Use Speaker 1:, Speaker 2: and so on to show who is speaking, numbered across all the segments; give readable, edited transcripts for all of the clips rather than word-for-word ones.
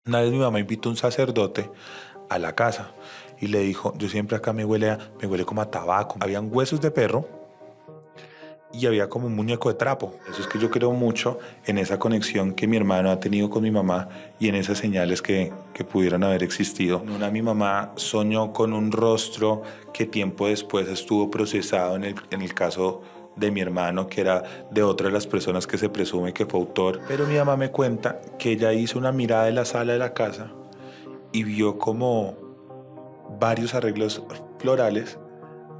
Speaker 1: Una vez mi mamá invitó a un sacerdote a la casa y le dijo, yo siempre acá me huele como a tabaco. Habían huesos de perro y había como un muñeco de trapo. Eso es que yo creo mucho en esa conexión que mi hermano ha tenido con mi mamá y en esas señales que pudieran haber existido. Una, mi mamá soñó con un rostro que tiempo después estuvo procesado en el caso de mi hermano, que era de otra de las personas que se presume que fue autor. Pero mi mamá me cuenta que ella hizo una mirada de la sala de la casa y vio como varios arreglos florales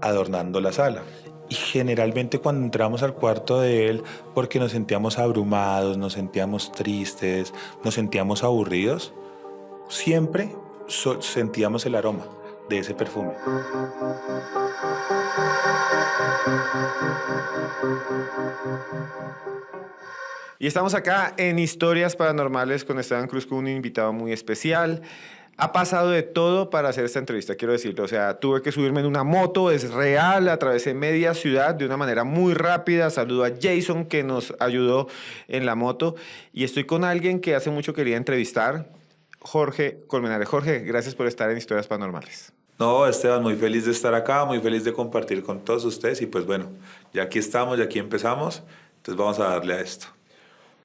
Speaker 1: adornando la sala. Y generalmente cuando entramos al cuarto de él, porque nos sentíamos abrumados, nos sentíamos tristes, nos sentíamos aburridos, siempre sentíamos el aroma de ese perfume.
Speaker 2: Y estamos acá en Historias Paranormales con Esteban Cruz, con un invitado muy especial. Ha pasado de todo para hacer esta entrevista, quiero decirlo. O sea, tuve que subirme en una moto, es real, atravesé media ciudad de una manera muy rápida. Saludo a Jason, que nos ayudó en la moto. Y estoy con alguien que hace mucho quería entrevistar, Jorge Colmenares. Jorge, gracias por estar en Historias Paranormales.
Speaker 1: No, Esteban, muy feliz de estar acá, muy feliz de compartir con todos ustedes y pues bueno, ya aquí estamos, ya aquí empezamos, entonces vamos a darle a esto.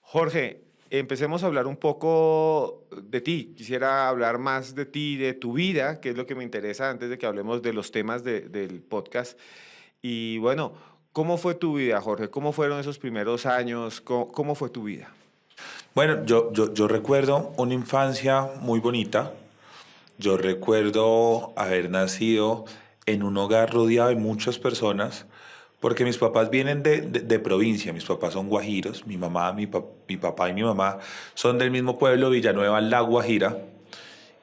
Speaker 2: Jorge, empecemos a hablar un poco de ti. Quisiera hablar más de ti, de tu vida, que es lo que me interesa antes de que hablemos de los temas del podcast. Y bueno, ¿cómo fue tu vida, Jorge? ¿Cómo fueron esos primeros años? ¿Cómo fue tu vida?
Speaker 1: Bueno, yo recuerdo una infancia muy bonita. Yo recuerdo haber nacido en un hogar rodeado de muchas personas, porque mis papás vienen de provincia, mis papás son guajiros, mi mamá, mi papá y mi mamá son del mismo pueblo, Villanueva, La Guajira,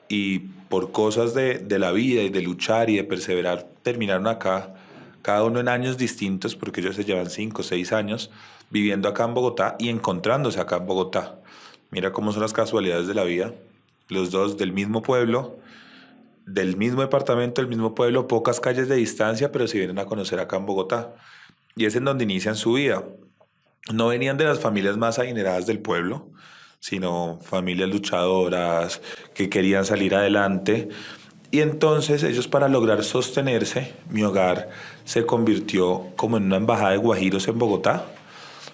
Speaker 1: y por cosas de la vida y de luchar y de perseverar, terminaron acá, cada uno en años distintos, porque ellos se llevan 5 o 6 años viviendo acá en Bogotá y encontrándose acá en Bogotá. Mira cómo son las casualidades de la vida, los dos del mismo pueblo, del mismo departamento, del mismo pueblo, pocas calles de distancia, pero se vienen a conocer acá en Bogotá. Y es en donde inician su vida. No venían de las familias más adineradas del pueblo, sino familias luchadoras que querían salir adelante. Y entonces ellos, para lograr sostenerse, mi hogar se convirtió como en una embajada de guajiros en Bogotá,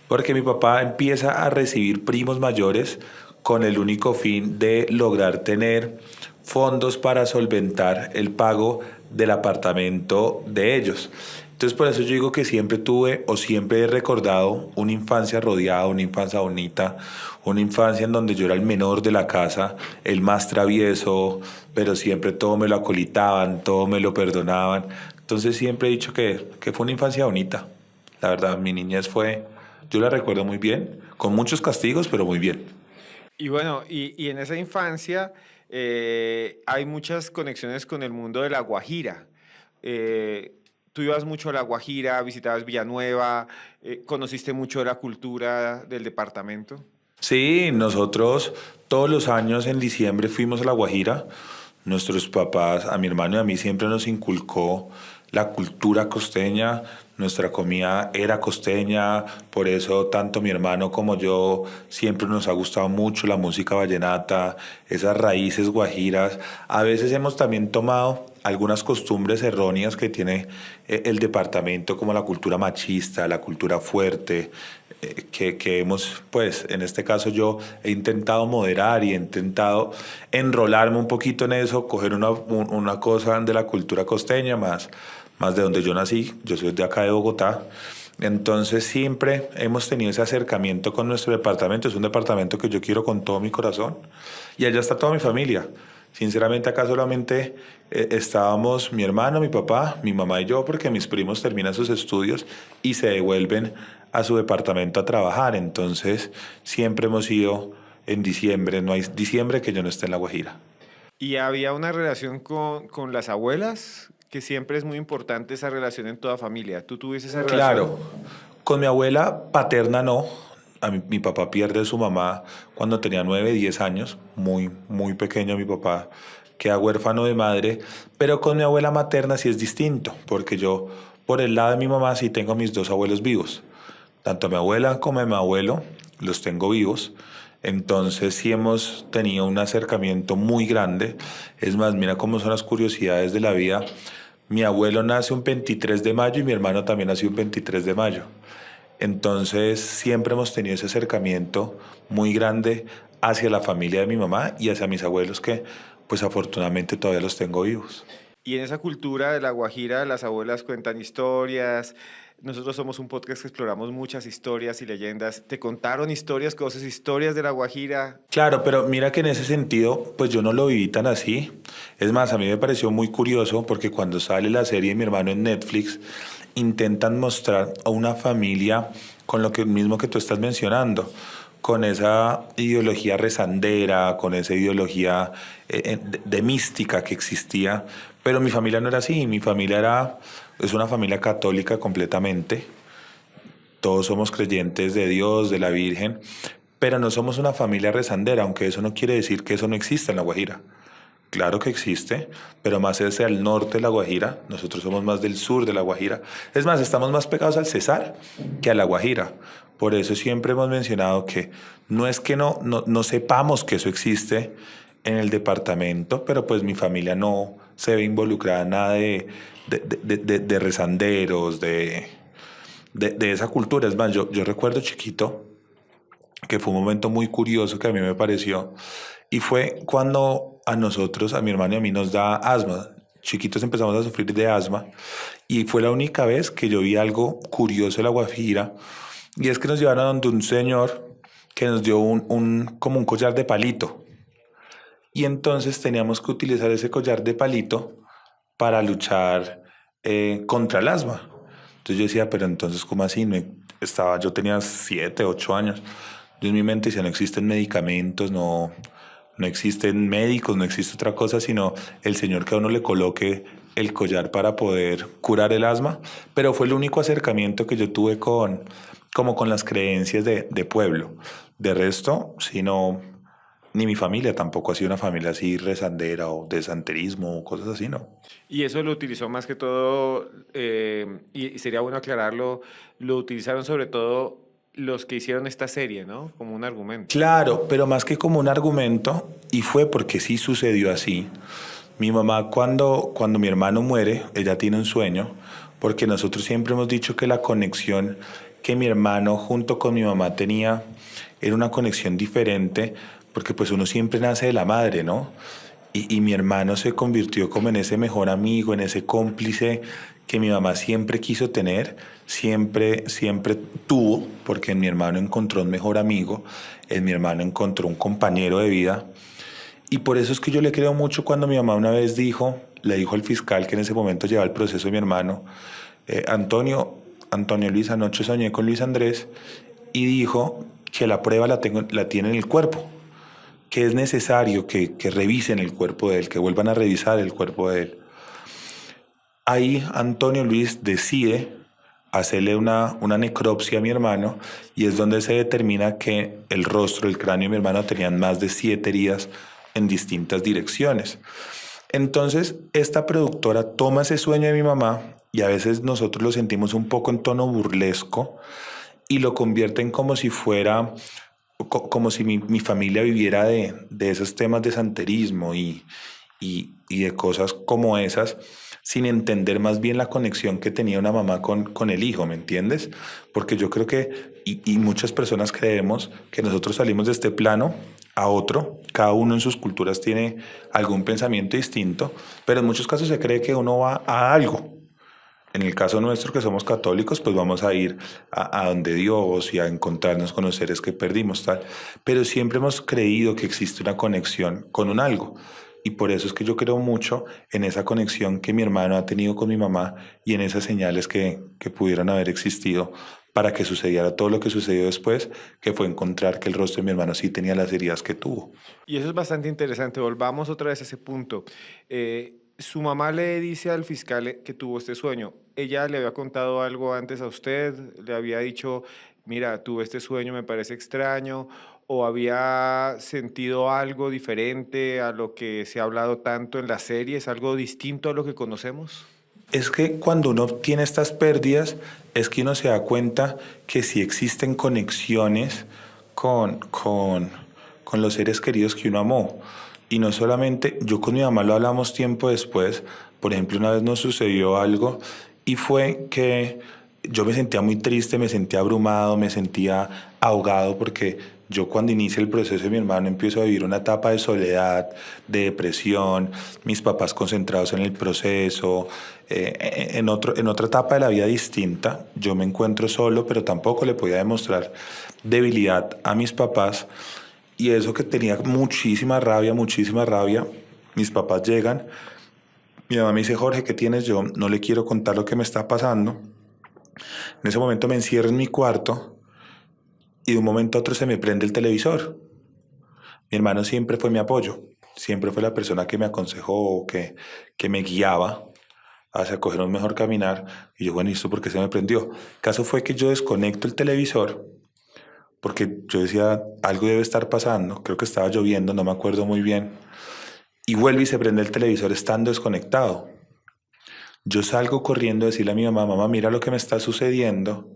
Speaker 1: porque mi papá empieza a recibir primos mayores con el único fin de lograr tener fondos para solventar el pago del apartamento de ellos. Entonces por eso yo digo que siempre tuve o siempre he recordado una infancia rodeada, una infancia bonita, una infancia en donde yo era el menor de la casa, el más travieso, pero siempre todo me lo acolitaban, todo me lo perdonaban. Entonces siempre he dicho que fue una infancia bonita. La verdad, mi niñez fue, yo la recuerdo muy bien, con muchos castigos, pero muy bien.
Speaker 2: Y bueno, y en esa infancia hay muchas conexiones con el mundo de La Guajira. Eh, Tú ibas mucho a La Guajira, visitabas Villanueva, conociste mucho de la cultura del departamento.
Speaker 1: Sí, nosotros todos los años en diciembre fuimos a La Guajira. Nuestros papás, a mi hermano y a mí siempre nos inculcó la cultura costeña. Nuestra comida era costeña, por eso tanto mi hermano como yo siempre nos ha gustado mucho la música vallenata, esas raíces guajiras. A veces hemos también tomado algunas costumbres erróneas que tiene el departamento, como la cultura machista, la cultura fuerte, que hemos, pues en este caso yo he intentado moderar y he intentado enrolarme un poquito en eso, coger una cosa de la cultura costeña más de donde yo nací, yo soy de acá de Bogotá. Entonces siempre hemos tenido ese acercamiento con nuestro departamento, es un departamento que yo quiero con todo mi corazón y allá está toda mi familia. Sinceramente acá solamente estábamos mi hermano, mi papá, mi mamá y yo, porque mis primos terminan sus estudios y se devuelven a su departamento a trabajar. Entonces siempre hemos ido en diciembre, no hay diciembre que yo no esté en La Guajira.
Speaker 2: Y había una relación con las abuelas, que siempre es muy importante esa relación en toda familia. ¿Tú tuviste esa relación?
Speaker 1: Claro, con mi abuela paterna no. Mi papá pierde a su mamá cuando tenía 9, 10 años, muy pequeño mi papá, queda huérfano de madre, pero con mi abuela materna sí es distinto, porque yo por el lado de mi mamá sí tengo mis dos abuelos vivos, tanto mi abuela como mi abuelo los tengo vivos, Entonces sí hemos tenido un acercamiento muy grande. Es más, mira cómo son las curiosidades de la vida. Mi abuelo nace un 23 de mayo y mi hermano también nació un 23 de mayo. Entonces siempre hemos tenido ese acercamiento muy grande hacia la familia de mi mamá y hacia mis abuelos que pues afortunadamente todavía los tengo vivos.
Speaker 2: Y en esa cultura de La Guajira, las abuelas cuentan historias. Nosotros somos un podcast que exploramos muchas historias y leyendas. ¿Te contaron historias, cosas, historias de La Guajira?
Speaker 1: Claro, pero mira que en ese sentido, pues yo no lo viví tan así. Es más, a mí me pareció muy curioso porque cuando sale la serie de mi hermano en Netflix, intentan mostrar a una familia con lo que mismo que tú estás mencionando, con esa ideología rezandera, con esa ideología de mística que existía. Pero mi familia no era así, mi familia es una familia católica completamente. Todos somos creyentes de Dios, de la Virgen, pero no somos una familia rezandera, aunque eso no quiere decir que eso no exista en La Guajira. Claro que existe, pero más hacia el norte de La Guajira. Nosotros somos más del sur de La Guajira. Es más, estamos más pegados al Cesar que a La Guajira. Por eso siempre hemos mencionado que no es que no sepamos que eso existe en el departamento, pero pues mi familia no se ve involucrada en nada de rezanderos, de esa cultura. Es más, yo recuerdo chiquito que fue un momento muy curioso que a mí me pareció, y fue cuando a nosotros, a mi hermano y a mí nos da asma. Chiquitos empezamos a sufrir de asma y fue la única vez que yo vi algo curioso en La Guajira, y es que nos llevaron a donde un señor que nos dio como un collar de palito, y entonces teníamos que utilizar ese collar de palito para luchar contra el asma. Entonces yo decía, pero entonces, ¿cómo así? Yo tenía 7, 8 años. Yo en mi mente decía, no existen medicamentos, no existen médicos, no existe otra cosa, sino el Señor que a uno le coloque el collar para poder curar el asma. Pero fue el único acercamiento que yo tuve como con las creencias de pueblo. De resto, sino ni mi familia tampoco ha sido una familia así rezandera o de santerismo o cosas así, ¿no?
Speaker 2: Y eso lo utilizó más que todo, y sería bueno aclararlo, lo utilizaron sobre todo los que hicieron esta serie, ¿no? Como un argumento.
Speaker 1: Claro, pero más que como un argumento, y fue porque sí sucedió así. Mi mamá cuando mi hermano muere, ella tiene un sueño, porque nosotros siempre hemos dicho que la conexión que mi hermano junto con mi mamá tenía era una conexión diferente, porque pues uno siempre nace de la madre, ¿no? Y mi hermano se convirtió como en ese mejor amigo, en ese cómplice que mi mamá siempre quiso tener, siempre tuvo, porque en mi hermano encontró un mejor amigo, en mi hermano encontró un compañero de vida. Y por eso es que yo le creo mucho cuando mi mamá una vez le dijo al fiscal que en ese momento llevaba el proceso de mi hermano, Antonio Luis, anoche soñé con Luis Andrés y dijo que la prueba la tiene en el cuerpo, que es necesario que revisen el cuerpo de él, que vuelvan a revisar el cuerpo de él. Ahí Antonio Luis decide hacerle una necropsia a mi hermano y es donde se determina que el rostro, el cráneo de mi hermano tenían más de 7 heridas en distintas direcciones. Entonces, esta productora toma ese sueño de mi mamá y a veces nosotros lo sentimos un poco en tono burlesco y lo convierten como si fuera, como si mi familia viviera de esos temas de santerismo y de cosas como esas, sin entender más bien la conexión que tenía una mamá con el hijo, ¿me entiendes? Porque yo creo que, y muchas personas creemos que nosotros salimos de este plano a otro, cada uno en sus culturas tiene algún pensamiento distinto, pero en muchos casos se cree que uno va a algo. En el caso nuestro, que somos católicos, pues vamos a ir a donde Dios y a encontrarnos con los seres que perdimos, tal. Pero siempre hemos creído que existe una conexión con un algo. Y por eso es que yo creo mucho en esa conexión que mi hermano ha tenido con mi mamá y en esas señales que pudieran haber existido para que sucediera todo lo que sucedió después, que fue encontrar que el rostro de mi hermano sí tenía las heridas que tuvo.
Speaker 2: Y eso es bastante interesante. Volvamos otra vez a ese punto. Su mamá le dice al fiscal que tuvo este sueño. ¿Ella le había contado algo antes a usted? ¿Le había dicho, mira, tuve este sueño, me parece extraño? ¿O había sentido algo diferente a lo que se ha hablado tanto en las series, algo distinto a lo que conocemos?
Speaker 1: Es que cuando uno tiene estas pérdidas, es que uno se da cuenta que sí existen conexiones con con los seres queridos que uno amó. Y no solamente, yo con mi mamá lo hablamos tiempo después. Por ejemplo, una vez nos sucedió algo y fue que yo me sentía muy triste, me sentía abrumado, me sentía ahogado porque yo cuando inicia el proceso de mi hermano empiezo a vivir una etapa de soledad, de depresión, mis papás concentrados en el proceso, en otra etapa de la vida distinta. Yo me encuentro solo, pero tampoco le podía demostrar debilidad a mis papás. Y eso que tenía muchísima rabia, mis papás llegan, mi mamá me dice, Jorge, ¿qué tienes? Yo no le quiero contar lo que me está pasando. En ese momento me encierro en mi cuarto y de un momento a otro se me prende el televisor. Mi hermano siempre fue mi apoyo, siempre fue la persona que me aconsejó, que me guiaba hacia coger un mejor caminar. Y yo, bueno, ¿y esto por qué se me prendió? El caso fue que yo desconecto el televisor porque yo decía, algo debe estar pasando, creo que estaba lloviendo, no me acuerdo muy bien, y vuelve y se prende el televisor estando desconectado. Yo salgo corriendo a decirle a mi mamá, mamá, mira lo que me está sucediendo.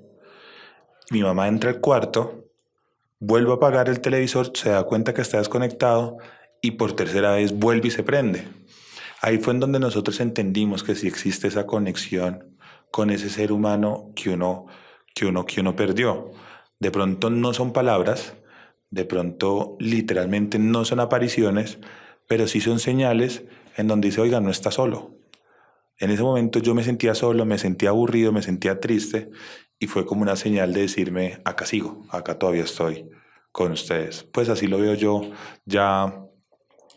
Speaker 1: Mi mamá entra al cuarto, vuelve a apagar el televisor, se da cuenta que está desconectado y por tercera vez vuelve y se prende. Ahí fue en donde nosotros entendimos que sí existe esa conexión con ese ser humano que uno perdió. De pronto no son palabras, de pronto literalmente no son apariciones, pero sí son señales en donde dice, oiga, no está solo. En ese momento yo me sentía solo, me sentía aburrido, me sentía triste y fue como una señal de decirme, acá sigo, acá todavía estoy con ustedes. Pues así lo veo yo ya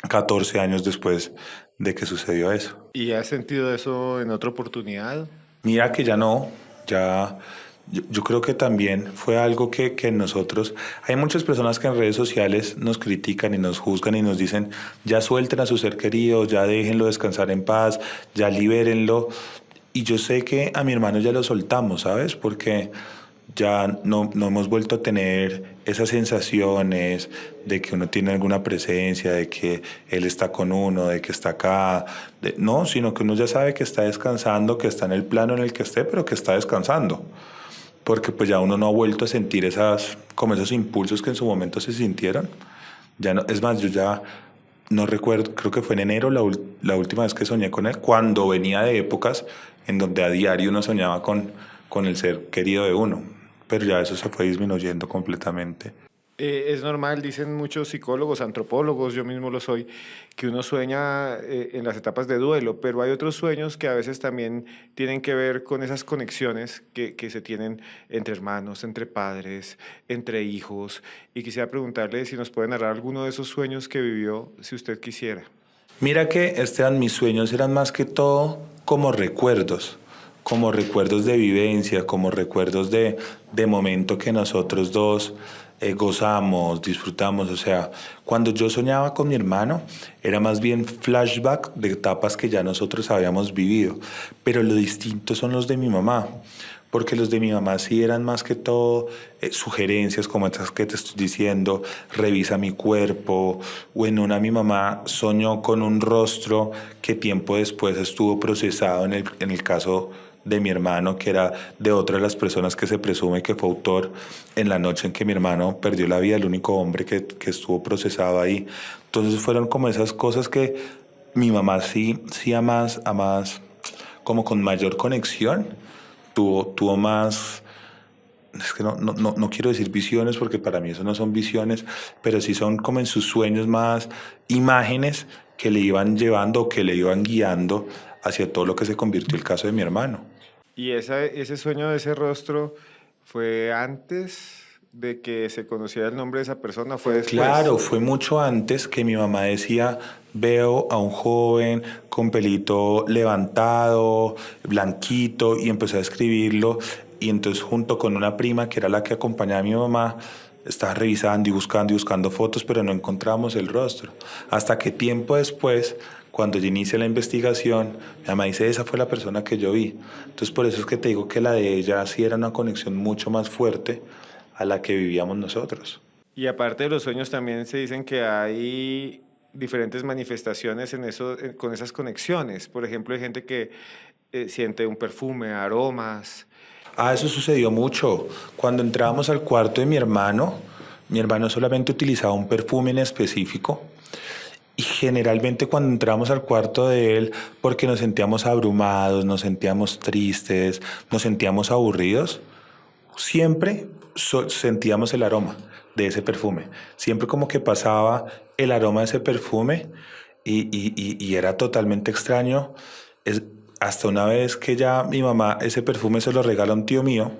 Speaker 1: 14 años después de que sucedió eso.
Speaker 2: ¿Y has sentido eso en otra oportunidad?
Speaker 1: Mira que ya no, ya yo creo que también fue algo que nosotros, hay muchas personas que en redes sociales nos critican y nos juzgan y nos dicen, ya suelten a su ser querido, ya déjenlo descansar en paz, ya libérenlo. Y yo sé que a mi hermano ya lo soltamos, ¿sabes? Porque ya no hemos vuelto a tener esas sensaciones de que uno tiene alguna presencia, de que él está con uno, de que está acá. No, sino que uno ya sabe que está descansando, que está en el plano en el que esté, pero que está descansando. Porque pues ya uno no ha vuelto a sentir como esos impulsos que en su momento se sintieron. Ya no, es más, yo ya no recuerdo, creo que fue en enero la última vez que soñé con él, cuando venía de épocas en donde a diario uno soñaba con el ser querido de uno, pero ya eso se fue disminuyendo completamente.
Speaker 2: Es normal, dicen muchos psicólogos, antropólogos, yo mismo lo soy, que uno sueña en las etapas de duelo, pero hay otros sueños que a veces también tienen que ver con esas conexiones que se tienen entre hermanos, entre padres, entre hijos. Y quisiera preguntarle si nos puede narrar alguno de esos sueños que vivió, si usted quisiera.
Speaker 1: Mira que Esteban, mis sueños eran más que todo como recuerdos de vivencia, como recuerdos de momento que nosotros dos gozamos, disfrutamos. O sea, cuando yo soñaba con mi hermano, era más bien flashback de etapas que ya nosotros habíamos vivido. Pero lo distinto son los de mi mamá. Porque los de mi mamá sí eran más que todo sugerencias como estas que te estoy diciendo, revisa mi cuerpo, o en una mi mamá soñó con un rostro que tiempo después estuvo procesado en el caso de mi hermano, que era de otra de las personas que se presume que fue autor en la noche en que mi hermano perdió la vida, el único hombre que estuvo procesado ahí. Entonces fueron como esas cosas que mi mamá sí a más, como con mayor conexión tuvo más, es que no quiero decir visiones porque para mí eso no son visiones, pero sí son como en sus sueños más imágenes que le iban llevando o que le iban guiando hacia todo lo que se convirtió el caso de mi hermano.
Speaker 2: ¿Y ese sueño de ese rostro fue antes de que se conociera el nombre de esa persona? ¿Fue después?
Speaker 1: Claro, fue mucho antes que mi mamá decía, veo a un joven con pelito levantado, blanquito, y empezó a escribirlo. Y entonces junto con una prima, que era la que acompañaba a mi mamá, estaba revisando y buscando fotos, pero no encontramos el rostro. Hasta que tiempo después, cuando yo inicia la investigación, mi mamá dice, esa fue la persona que yo vi. Entonces por eso es que te digo que la de ella sí era una conexión mucho más fuerte a la que vivíamos nosotros.
Speaker 2: Y aparte de los sueños, también se dicen que hay diferentes manifestaciones en eso, con esas conexiones. Por ejemplo, hay gente que siente un perfume, aromas.
Speaker 1: Ah, eso sucedió mucho. Cuando entrábamos al cuarto de mi hermano, Mi hermano solamente utilizaba un perfume en específico y generalmente cuando entramos al cuarto de él, porque nos sentíamos abrumados, nos sentíamos tristes, nos sentíamos aburridos, siempre sentíamos el aroma de ese perfume. Siempre como que pasaba el aroma de ese perfume y era totalmente extraño. Es, hasta una vez que ya mi mamá ese perfume se lo regala a un tío mío,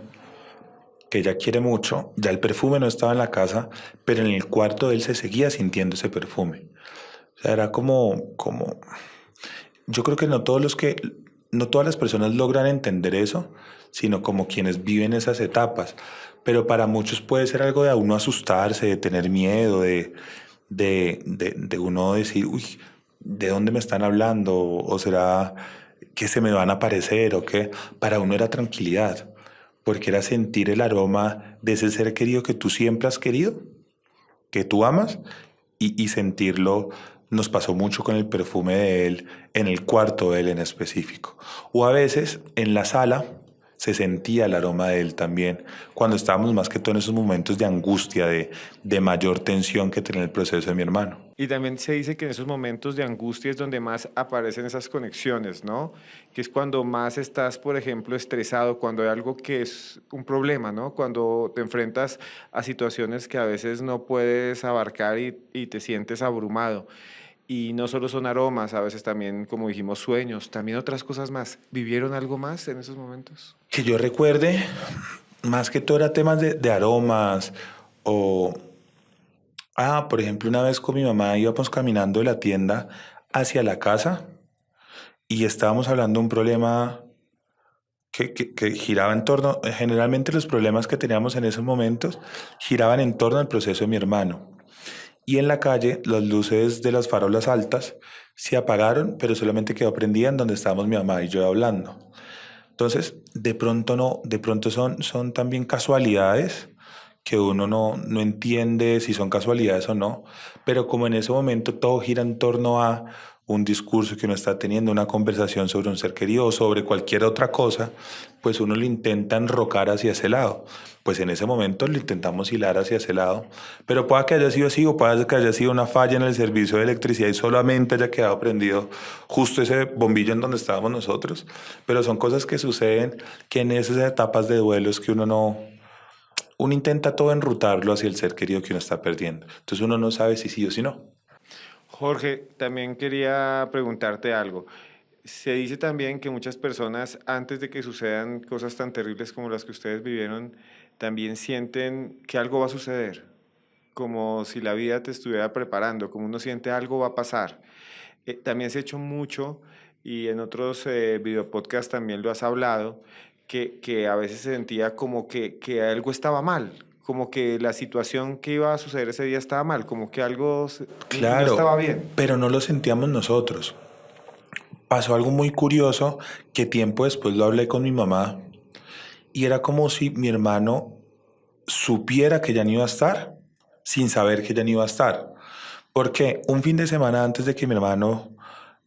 Speaker 1: que ella quiere mucho, ya el perfume no estaba en la casa, pero en el cuarto de él se seguía sintiendo ese perfume. O sea, era como, yo creo que no todas las personas logran entender eso, sino como quienes viven esas etapas. Pero para muchos puede ser algo de a uno asustarse, de tener miedo, de uno decir, uy, ¿de dónde me están hablando? ¿O será que se me van a aparecer? ¿O qué? Para uno era tranquilidad, porque era sentir el aroma de ese ser querido que tú siempre has querido, que tú amas, y sentirlo. Nos pasó mucho con el perfume de él, en el cuarto de él en específico. O a veces en la sala se sentía el aroma de él también, cuando estábamos más que todo en esos momentos de angustia, de mayor tensión que tenía el proceso de mi hermano.
Speaker 2: Y también se dice que en esos momentos de angustia es donde más aparecen esas conexiones, ¿no? Que es cuando más estás, por ejemplo, estresado, cuando hay algo que es un problema, ¿no? Cuando te enfrentas a situaciones que a veces no puedes abarcar y te sientes abrumado. Y no solo son aromas, a veces también, como dijimos, sueños, también otras cosas más. ¿Vivieron algo más en esos momentos?
Speaker 1: Que yo recuerde, más que todo era temas de aromas o... Ah, por ejemplo, una vez con mi mamá íbamos caminando de la tienda hacia la casa y estábamos hablando de un problema que giraba en torno, generalmente los problemas que teníamos en esos momentos giraban en torno al proceso de mi hermano. Y en la calle las luces de las farolas altas se apagaron, pero solamente quedó prendida en donde estábamos mi mamá y yo hablando. Entonces, de pronto no, de pronto son también casualidades que uno no entiende si son casualidades o no, pero como en ese momento todo gira en torno a un discurso que uno está teniendo, una conversación sobre un ser querido o sobre cualquier otra cosa, pues uno lo intenta enrocar hacia ese lado. Pues en ese momento lo intentamos hilar hacia ese lado, pero puede que haya sido así o puede que haya sido una falla en el servicio de electricidad y solamente haya quedado prendido justo ese bombillo en donde estábamos nosotros, pero son cosas que suceden que en esas etapas de duelo es que uno intenta todo enrutarlo hacia el ser querido que uno está perdiendo. Entonces uno no sabe si sí o si no.
Speaker 2: Jorge, también quería preguntarte algo. Se dice también que muchas personas, antes de que sucedan cosas tan terribles como las que ustedes vivieron, también sienten que algo va a suceder, como si la vida te estuviera preparando, como uno siente algo va a pasar. También se ha hecho mucho, y en otros videopodcasts también lo has hablado, que a veces se sentía como que algo estaba mal, como que la situación que iba a suceder ese día estaba mal, como que algo no estaba
Speaker 1: Claro,
Speaker 2: bien.
Speaker 1: pero no lo sentíamos nosotros. Pasó algo muy curioso que tiempo después lo hablé con mi mamá y era como si mi hermano supiera que ya no iba a estar sin saber que ya no iba a estar. Porque un fin de semana antes de que mi hermano,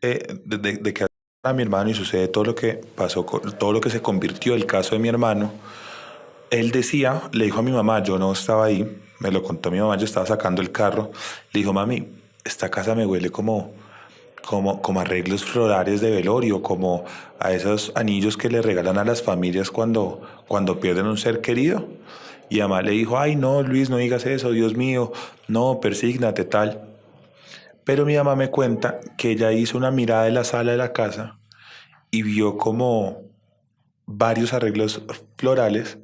Speaker 1: de que a mi hermano y sucede todo lo que pasó, todo lo que se convirtió el caso de mi hermano, él decía, le dijo a mi mamá, yo no estaba ahí, me lo contó mi mamá, yo estaba sacando el carro, le dijo, mami, esta casa me huele como arreglos florales de velorio, como a esos anillos que le regalan a las familias cuando pierden un ser querido. Y mamá le dijo, ay no, Luis, no digas eso, Dios mío, no, persígnate tal. Pero mi mamá me cuenta que ella hizo una mirada de la sala de la casa y vio como varios arreglos florales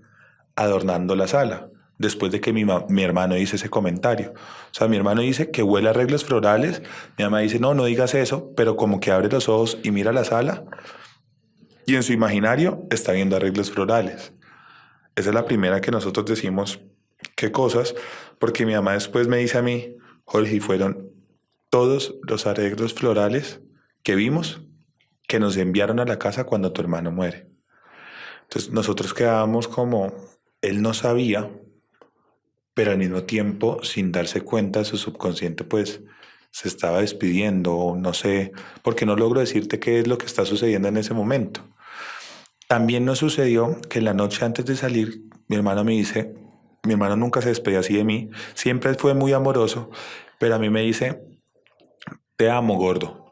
Speaker 1: adornando la sala, después de que mi hermano dice ese comentario. O sea, mi hermano dice que huele a arreglos florales, mi mamá dice, no, no digas eso, pero como que abre los ojos y mira la sala y en su imaginario está viendo arreglos florales. Esa es la primera que nosotros decimos, ¿qué cosas? Porque mi mamá después me dice a mí, Jorge, y fueron todos los arreglos florales que vimos que nos enviaron a la casa cuando tu hermano muere. Entonces nosotros quedábamos como, él no sabía, pero al mismo tiempo, sin darse cuenta, su subconsciente pues se estaba despidiendo, o no sé, porque no logro decirte qué es lo que está sucediendo en ese momento. También nos sucedió que la noche antes de salir, mi hermano me dice, Mi hermano nunca se despedía así de mí, siempre fue muy amoroso, pero a mí me dice, te amo, gordo.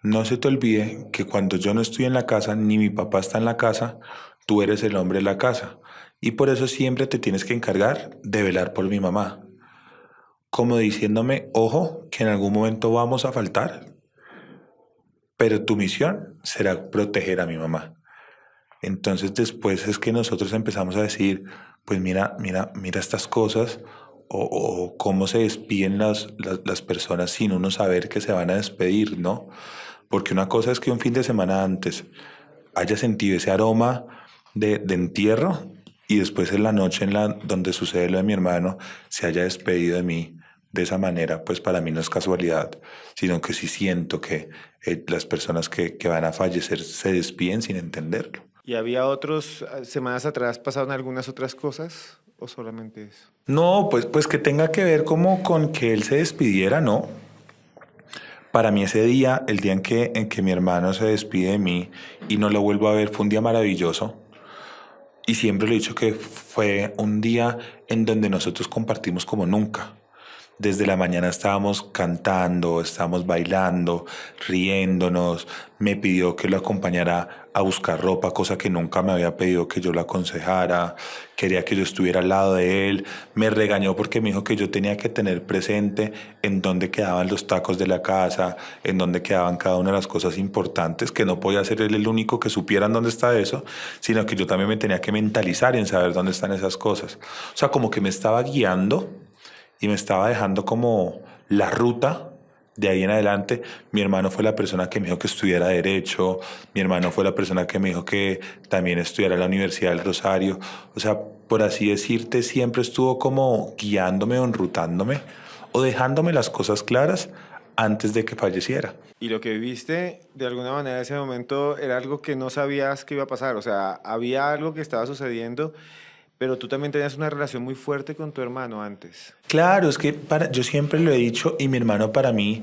Speaker 1: No se te olvide que cuando yo no estoy en la casa, ni mi papá está en la casa, tú eres el hombre de la casa. Y por eso siempre te tienes que encargar de velar por mi mamá. Como diciéndome, ojo, que en algún momento vamos a faltar, pero tu misión será proteger a mi mamá. Entonces después es que nosotros empezamos a decir, pues mira estas cosas o cómo se despiden las personas sin uno saber que se van a despedir, ¿no? Porque una cosa es que un fin de semana antes haya sentido ese aroma de entierro y después en la noche donde sucede lo de mi hermano se haya despedido de mí de esa manera, pues para mí no es casualidad, sino que sí siento que las personas que van a fallecer se despiden sin entenderlo.
Speaker 2: ¿Y había otros, semanas atrás pasaron algunas otras cosas o solamente eso?
Speaker 1: No, pues que tenga que ver como con que él se despidiera, ¿no? Para mí ese día, el día en que mi hermano se despide de mí y no lo vuelvo a ver, fue un día maravilloso. Y siempre le he dicho que fue un día en donde nosotros compartimos como nunca. Desde la mañana estábamos cantando, estábamos bailando, riéndonos. Me pidió que lo acompañara a buscar ropa, cosa que nunca me había pedido que yo lo aconsejara. Quería que yo estuviera al lado de él. Me regañó porque me dijo que yo tenía que tener presente en dónde quedaban los tacos de la casa, en dónde quedaban cada una de las cosas importantes, que no podía ser él el único que supiera en dónde está eso, sino que yo también me tenía que mentalizar en saber dónde están esas cosas. O sea, como que me estaba guiando y me estaba dejando como la ruta de ahí en adelante. Mi hermano fue la persona que me dijo que estudiara Derecho, mi hermano fue la persona que me dijo que también estudiara en la Universidad del Rosario. O sea, por así decirte, siempre estuvo como guiándome o enrutándome o dejándome las cosas claras antes de que falleciera.
Speaker 2: Y lo que viviste, de alguna manera, en ese momento era algo que no sabías que iba a pasar. O sea, había algo que estaba sucediendo, pero tú también tenías una relación muy fuerte con tu hermano antes.
Speaker 1: Claro, es que yo siempre lo he dicho y mi hermano para mí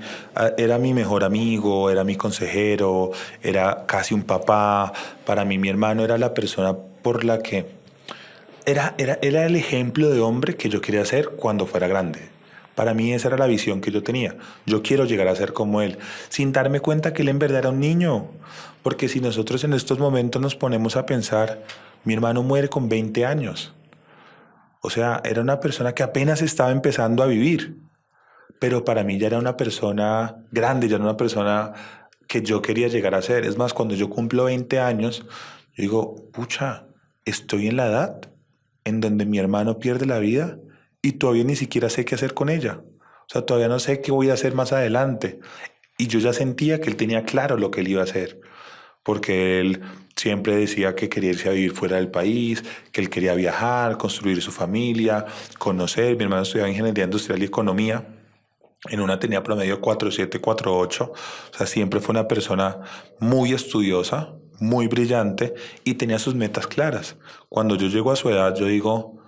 Speaker 1: era mi mejor amigo, era mi consejero, era casi un papá. Para mí mi hermano era la persona por la que era el ejemplo de hombre que yo quería ser cuando fuera grande. Para mí esa era la visión que yo tenía. Yo quiero llegar a ser como él, sin darme cuenta que él en verdad era un niño. Porque si nosotros en estos momentos nos ponemos a pensar, mi hermano muere con 20 años. O sea, era una persona que apenas estaba empezando a vivir, pero para mí ya era una persona grande, ya era una persona que yo quería llegar a ser. Es más, cuando yo cumplo 20 años, yo digo, pucha, estoy en la edad en donde mi hermano pierde la vida y todavía ni siquiera sé qué hacer con ella. O sea, todavía no sé qué voy a hacer más adelante. Y yo ya sentía que él tenía claro lo que él iba a hacer, porque él siempre decía que quería irse a vivir fuera del país, que él quería viajar, construir su familia, conocer. Mi hermano estudiaba Ingeniería Industrial y Economía. En una tenía promedio 4.7, 4.8. O sea, siempre fue una persona muy estudiosa, muy brillante y tenía sus metas claras. Cuando yo llego a su edad, yo digo,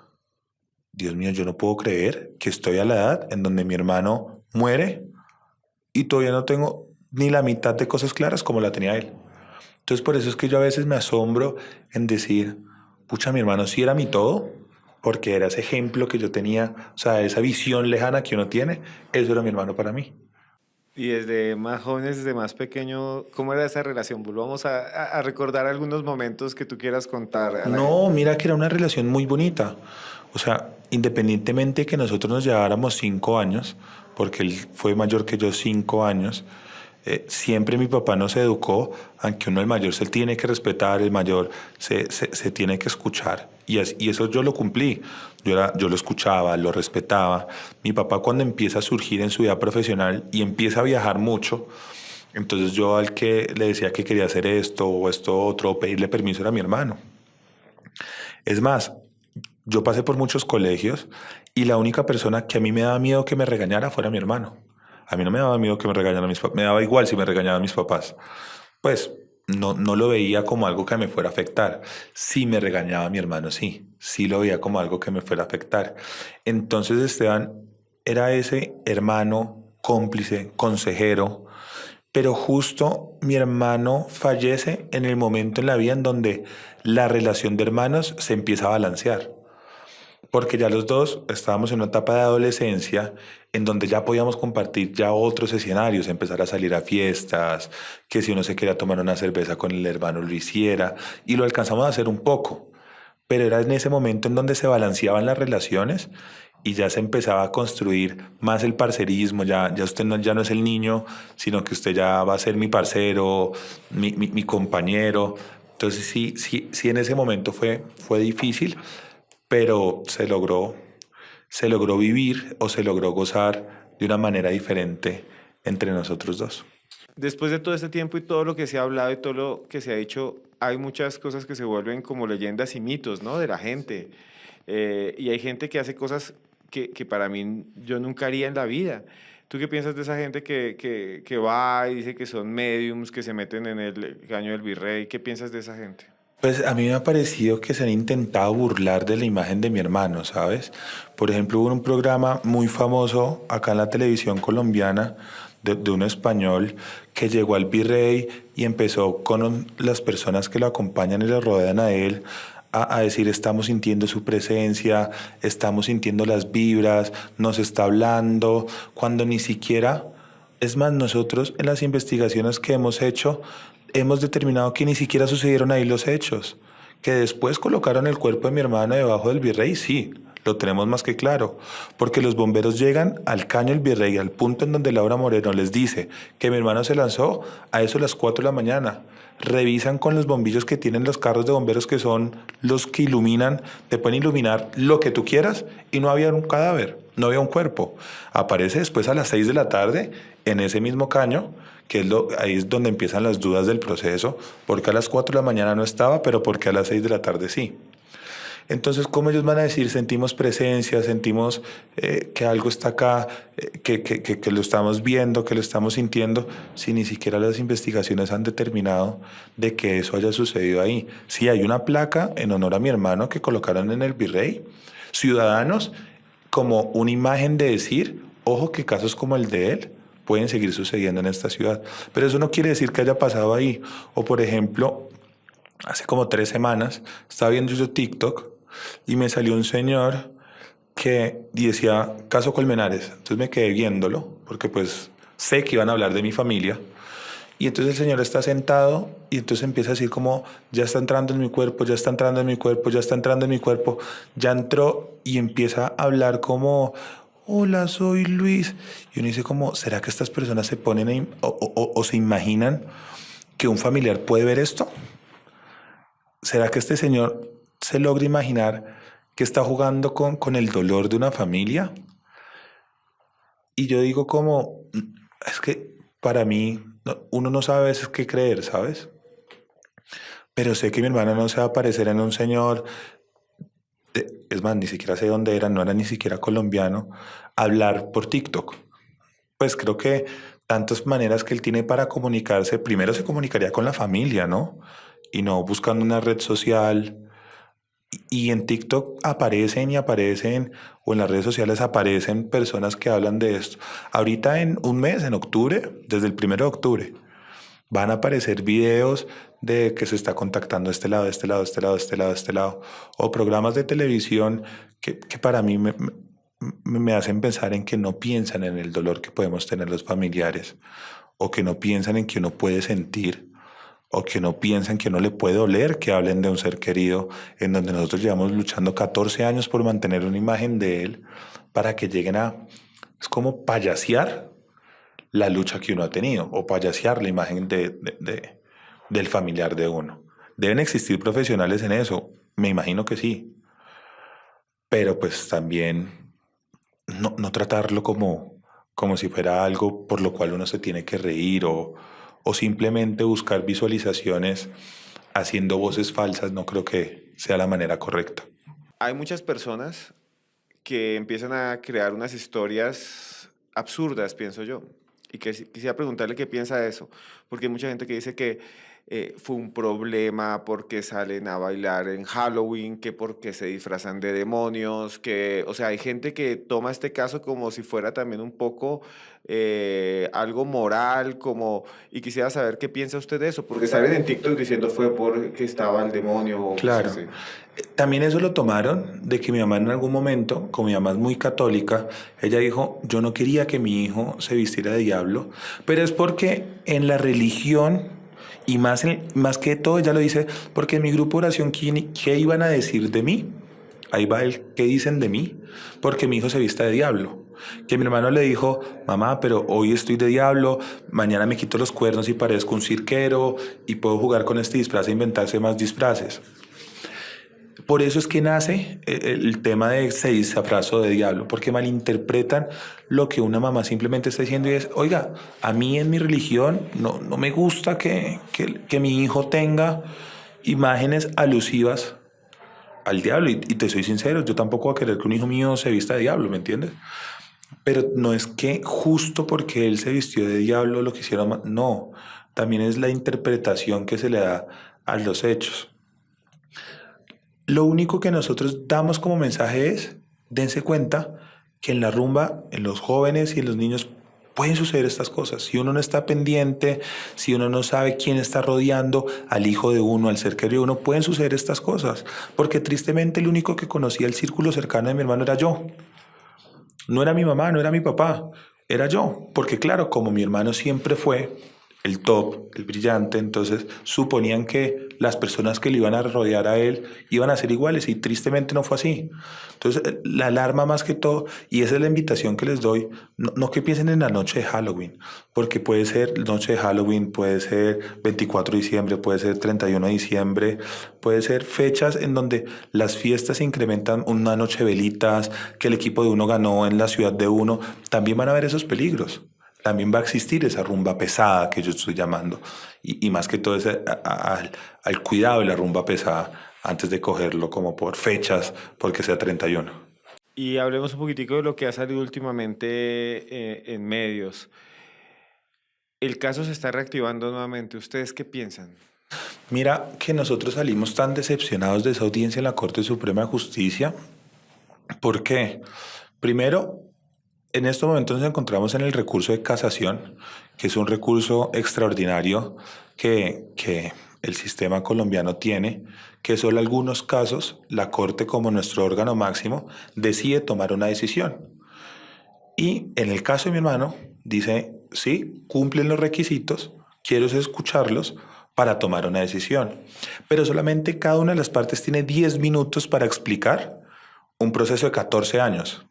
Speaker 1: Dios mío, yo no puedo creer que estoy a la edad en donde mi hermano muere y todavía no tengo ni la mitad de cosas claras como la tenía él. Entonces por eso es que yo a veces me asombro en decir, pucha, mi hermano sí era mi todo, porque era ese ejemplo que yo tenía, o sea, esa visión lejana que uno tiene, eso era mi hermano para mí.
Speaker 2: Y desde más jóvenes, desde más pequeño, ¿cómo era esa relación? Volvamos a recordar algunos momentos que tú quieras contar a la gente.
Speaker 1: No, mira que era una relación muy bonita. O sea, independientemente de que nosotros nos lleváramos 5 años, porque él fue mayor que yo 5 años, siempre mi papá nos educó, aunque uno el mayor se tiene que respetar, el mayor se tiene que escuchar. Y eso yo lo cumplí. Yo lo escuchaba, lo respetaba. Mi papá cuando empieza a surgir en su vida profesional y empieza a viajar mucho, entonces yo al que le decía que quería hacer esto o esto otro, o pedirle permiso era mi hermano. Es más, yo pasé por muchos colegios y la única persona que a mí me daba miedo que me regañara fuera mi hermano. A mí no me daba miedo que me regañaran mis papás, me daba igual si me regañaban mis papás. Pues no lo veía como algo que me fuera a afectar. Si me regañaba mi hermano, sí lo veía como algo que me fuera a afectar. Entonces Esteban era ese hermano, cómplice, consejero, pero justo mi hermano fallece en el momento en la vida en donde la relación de hermanos se empieza a balancear. porque ya los dos estábamos en una etapa de adolescencia en donde ya podíamos compartir ya otros escenarios, empezar a salir a fiestas, que si uno se quería tomar una cerveza con el hermano lo hiciera, y lo alcanzamos a hacer un poco, pero era en ese momento en donde se balanceaban las relaciones y ya se empezaba a construir más el parcerismo, ya usted ya no es el niño, sino que usted ya va a ser mi parcero, mi compañero. Entonces sí en ese momento fue difícil, pero se logró vivir o se logró gozar de una manera diferente entre nosotros dos.
Speaker 2: Después de todo este tiempo y todo lo que se ha hablado y todo lo que se ha dicho, hay muchas cosas que se vuelven como leyendas y mitos, ¿no? De la gente. Y hay gente que hace cosas que para mí yo nunca haría en la vida. ¿Tú qué piensas de esa gente que va y dice que son mediums, que se meten en el caño del virrey? ¿Qué piensas de esa gente?
Speaker 1: Pues a mí me ha parecido que se han intentado burlar de la imagen de mi hermano, ¿sabes? Por ejemplo, hubo un programa muy famoso acá en la televisión colombiana de un español que llegó al virrey y empezó con las personas que lo acompañan y le rodean a él a decir estamos sintiendo su presencia, estamos sintiendo las vibras, nos está hablando, cuando ni siquiera... Es más, nosotros en las investigaciones que hemos hecho hemos determinado que ni siquiera sucedieron ahí los hechos, que después colocaron el cuerpo de mi hermana debajo del virrey, sí, lo tenemos más que claro, porque los bomberos llegan al caño del virrey, al punto en donde Laura Moreno les dice que mi hermano se lanzó a eso a las 4 de la mañana. Revisan con los bombillos que tienen los carros de bomberos que son los que iluminan, te pueden iluminar lo que tú quieras y no había un cadáver, no había un cuerpo. Aparece después a las 6 de la tarde en ese mismo caño, que ahí es donde empiezan las dudas del proceso, porque a las 4 de la mañana no estaba, pero porque a las 6 de la tarde sí. Entonces, ¿cómo ellos van a decir, sentimos presencia, sentimos que algo está acá, que lo estamos viendo, que lo estamos sintiendo, si ni siquiera las investigaciones han determinado de que eso haya sucedido ahí? Sí, hay una placa en honor a mi hermano que colocaron en el Virrey, ciudadanos, como una imagen de decir, ojo que casos como el de él pueden seguir sucediendo en esta ciudad. Pero eso no quiere decir que haya pasado ahí. O por ejemplo, hace como 3 semanas estaba viendo yo TikTok y me salió un señor que decía caso Colmenares. Entonces me quedé viéndolo porque pues sé que iban a hablar de mi familia. Y entonces el señor está sentado y entonces empieza a decir como ya está entrando en mi cuerpo, ya está entrando en mi cuerpo, ya está entrando en mi cuerpo, ya entró y empieza a hablar como hola, soy Luis. Y uno dice como, ¿será que estas personas se ponen o se imaginan que un familiar puede ver esto? ¿Será que este señor se logra imaginar que está jugando con el dolor de una familia? Y yo digo como, es que para mí uno no sabe a veces qué creer, ¿sabes? Pero sé que mi hermana no se va a parecer en un señor, es más, ni siquiera sé dónde era, no era ni siquiera colombiano, hablar por TikTok. Pues creo que tantas maneras que él tiene para comunicarse, primero se comunicaría con la familia, ¿no? Y no buscando una red social. Y en TikTok aparecen y aparecen, o en las redes sociales aparecen personas que hablan de esto. Ahorita en un mes, en octubre, desde el 1 de octubre, van a aparecer videos de que se está contactando este lado, este lado, este lado, este lado, este lado, o programas de televisión que para mí me hacen pensar en que no piensan en el dolor que podemos tener los familiares, o que no piensan en que uno puede sentir o que no piensan que no le puede doler que hablen de un ser querido, en donde nosotros llevamos luchando 14 años por mantener una imagen de él, para que lleguen a... Es como payasear la lucha que uno ha tenido, o payasear la imagen del familiar de uno. Deben existir profesionales en eso, me imagino que sí, pero pues también no tratarlo como si fuera algo por lo cual uno se tiene que reír o simplemente buscar visualizaciones haciendo voces falsas, no creo que sea la manera correcta.
Speaker 2: Hay muchas personas que empiezan a crear unas historias absurdas, pienso yo. Y que quisiera preguntarle qué piensa de eso, porque hay mucha gente que dice que fue un problema porque salen a bailar en Halloween, que porque se disfrazan de demonios, que, o sea, hay gente que toma este caso como si fuera también un poco algo moral, como, y quisiera saber qué piensa usted de eso, porque salen en TikTok diciendo fue porque estaba el demonio o cosas
Speaker 1: Claro.
Speaker 2: así.
Speaker 1: También eso lo tomaron de que mi mamá en algún momento, como mi mamá es muy católica, ella dijo, yo no quería que mi hijo se vistiera de diablo, pero es porque en la religión, y más que todo ella lo dice, porque en mi grupo de oración, ¿qué iban a decir de mí? Ahí va el qué dicen de mí, porque mi hijo se vista de diablo. Que mi hermano le dijo, mamá, pero hoy estoy de diablo, mañana me quito los cuernos y parezco un cirquero y puedo jugar con este disfraz e inventarse más disfraces. Por eso es que nace el tema de se disfrazó de diablo, porque malinterpretan lo que una mamá simplemente está diciendo y es, oiga, a mí en mi religión no me gusta que mi hijo tenga imágenes alusivas al diablo. Y te soy sincero, yo tampoco voy a querer que un hijo mío se vista de diablo, ¿me entiendes? Pero no es que justo porque él se vistió de diablo lo quisieron, no, también es la interpretación que se le da a los hechos. Lo único que nosotros damos como mensaje es, dense cuenta que en la rumba, en los jóvenes y en los niños pueden suceder estas cosas. Si uno no está pendiente, si uno no sabe quién está rodeando al hijo de uno, al ser querido de uno, pueden suceder estas cosas. Porque tristemente el único que conocía el círculo cercano de mi hermano era yo. No era mi mamá, no era mi papá, era yo. Porque claro, como mi hermano siempre fue el top, el brillante, entonces suponían que las personas que le iban a rodear a él iban a ser iguales y tristemente no fue así. Entonces la alarma más que todo, y esa es la invitación que les doy, no que piensen en la noche de Halloween, porque puede ser noche de Halloween, puede ser 24 de diciembre, puede ser 31 de diciembre, puede ser fechas en donde las fiestas se incrementan, una noche de velitas, que el equipo de uno ganó en la ciudad de uno, también van a haber esos peligros. También va a existir esa rumba pesada que yo estoy llamando. Y más que todo al cuidado de la rumba pesada antes de cogerlo como por fechas, porque sea 31.
Speaker 2: Y hablemos un poquitico de lo que ha salido últimamente en medios. El caso se está reactivando nuevamente. ¿Ustedes qué piensan?
Speaker 1: Mira que nosotros salimos tan decepcionados de esa audiencia en la Corte Suprema de Justicia. ¿Por qué? Primero, en estos momentos nos encontramos en el recurso de casación, que es un recurso extraordinario que el sistema colombiano tiene, que solo en algunos casos la Corte, como nuestro órgano máximo, decide tomar una decisión. Y en el caso de mi hermano, dice, sí, cumplen los requisitos, quiero escucharlos para tomar una decisión. Pero solamente cada una de las partes tiene 10 minutos para explicar un proceso de 14 años.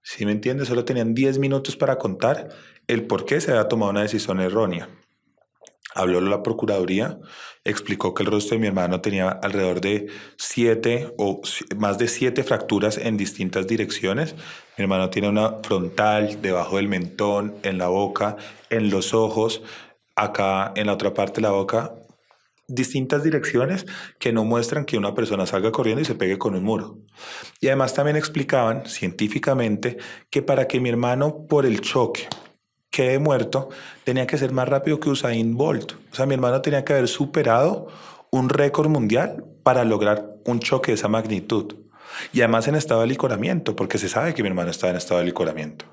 Speaker 1: ¿Sí me entiendes? Solo tenían 10 minutos para contar el por qué se había tomado una decisión errónea. Habló la Procuraduría, explicó que el rostro de mi hermano tenía alrededor de 7 o más de 7 fracturas en distintas direcciones. Mi hermano tiene una frontal, debajo del mentón, en la boca, en los ojos, acá en la otra parte de la boca, distintas direcciones que no muestran que una persona salga corriendo y se pegue con un muro. Y además también explicaban científicamente que para que mi hermano por el choque quede muerto, tenía que ser más rápido que Usain Bolt. O sea, mi hermano tenía que haber superado un récord mundial para lograr un choque de esa magnitud. Y además en estado de licoramiento, porque se sabe que mi hermano estaba en estado de licoramiento.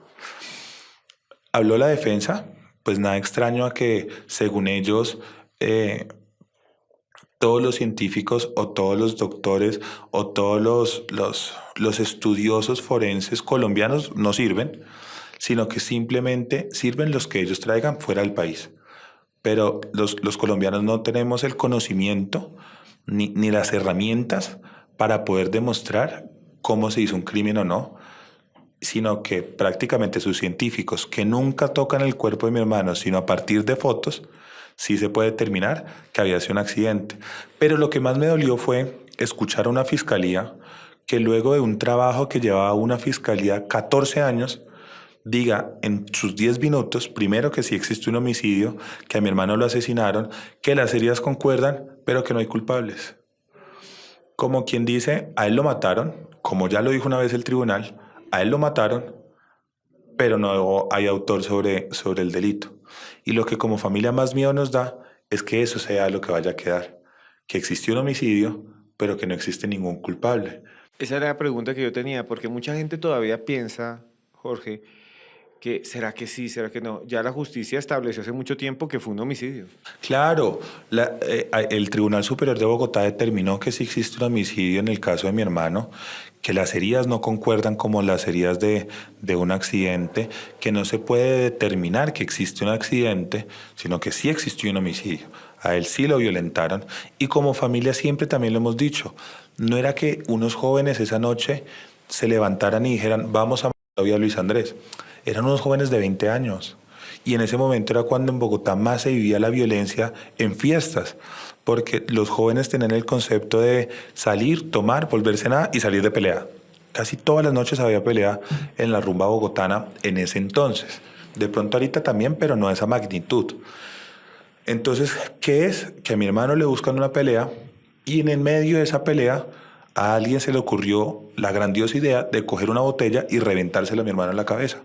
Speaker 1: Habló la defensa, pues nada extraño a que, según ellos, todos los científicos o todos los doctores o todos los estudiosos forenses colombianos no sirven, sino que simplemente sirven los que ellos traigan fuera del país. Pero los colombianos no tenemos el conocimiento ni las herramientas para poder demostrar cómo se hizo un crimen o no, sino que prácticamente sus científicos, que nunca tocan el cuerpo de mi hermano, sino a partir de fotos, sí se puede determinar que había sido un accidente. Pero lo que más me dolió fue escuchar a una fiscalía que luego de un trabajo que llevaba una fiscalía 14 años, diga en sus 10 minutos, primero que sí existe un homicidio, que a mi hermano lo asesinaron, que las heridas concuerdan, pero que no hay culpables. Como quien dice, a él lo mataron, como ya lo dijo una vez el tribunal, a él lo mataron, pero no hay autor sobre el delito. Y lo que como familia más miedo nos da es que eso sea lo que vaya a quedar, que existe un homicidio, pero que no existe ningún culpable.
Speaker 2: Esa era la pregunta que yo tenía, porque mucha gente todavía piensa, Jorge, que será que sí, será que no. Ya la justicia estableció hace mucho tiempo que fue un homicidio.
Speaker 1: Claro, el Tribunal Superior de Bogotá determinó que sí existe un homicidio en el caso de mi hermano, que las heridas no concuerdan como las heridas de un accidente, que no se puede determinar que existe un accidente, sino que sí existió un homicidio. A él sí lo violentaron y como familia siempre también lo hemos dicho, no era que unos jóvenes esa noche se levantaran y dijeran vamos a matar hoy a Luis Andrés. Eran unos jóvenes de 20 años. Y en ese momento era cuando en Bogotá más se vivía la violencia en fiestas, porque los jóvenes tenían el concepto de salir, tomar, volverse nada y salir de pelea. Casi todas las noches había pelea en la rumba bogotana en ese entonces. De pronto ahorita también, pero no a esa magnitud. Entonces, ¿qué es? Que a mi hermano le buscan una pelea y en el medio de esa pelea a alguien se le ocurrió la grandiosa idea de coger una botella y reventársela a mi hermano en la cabeza.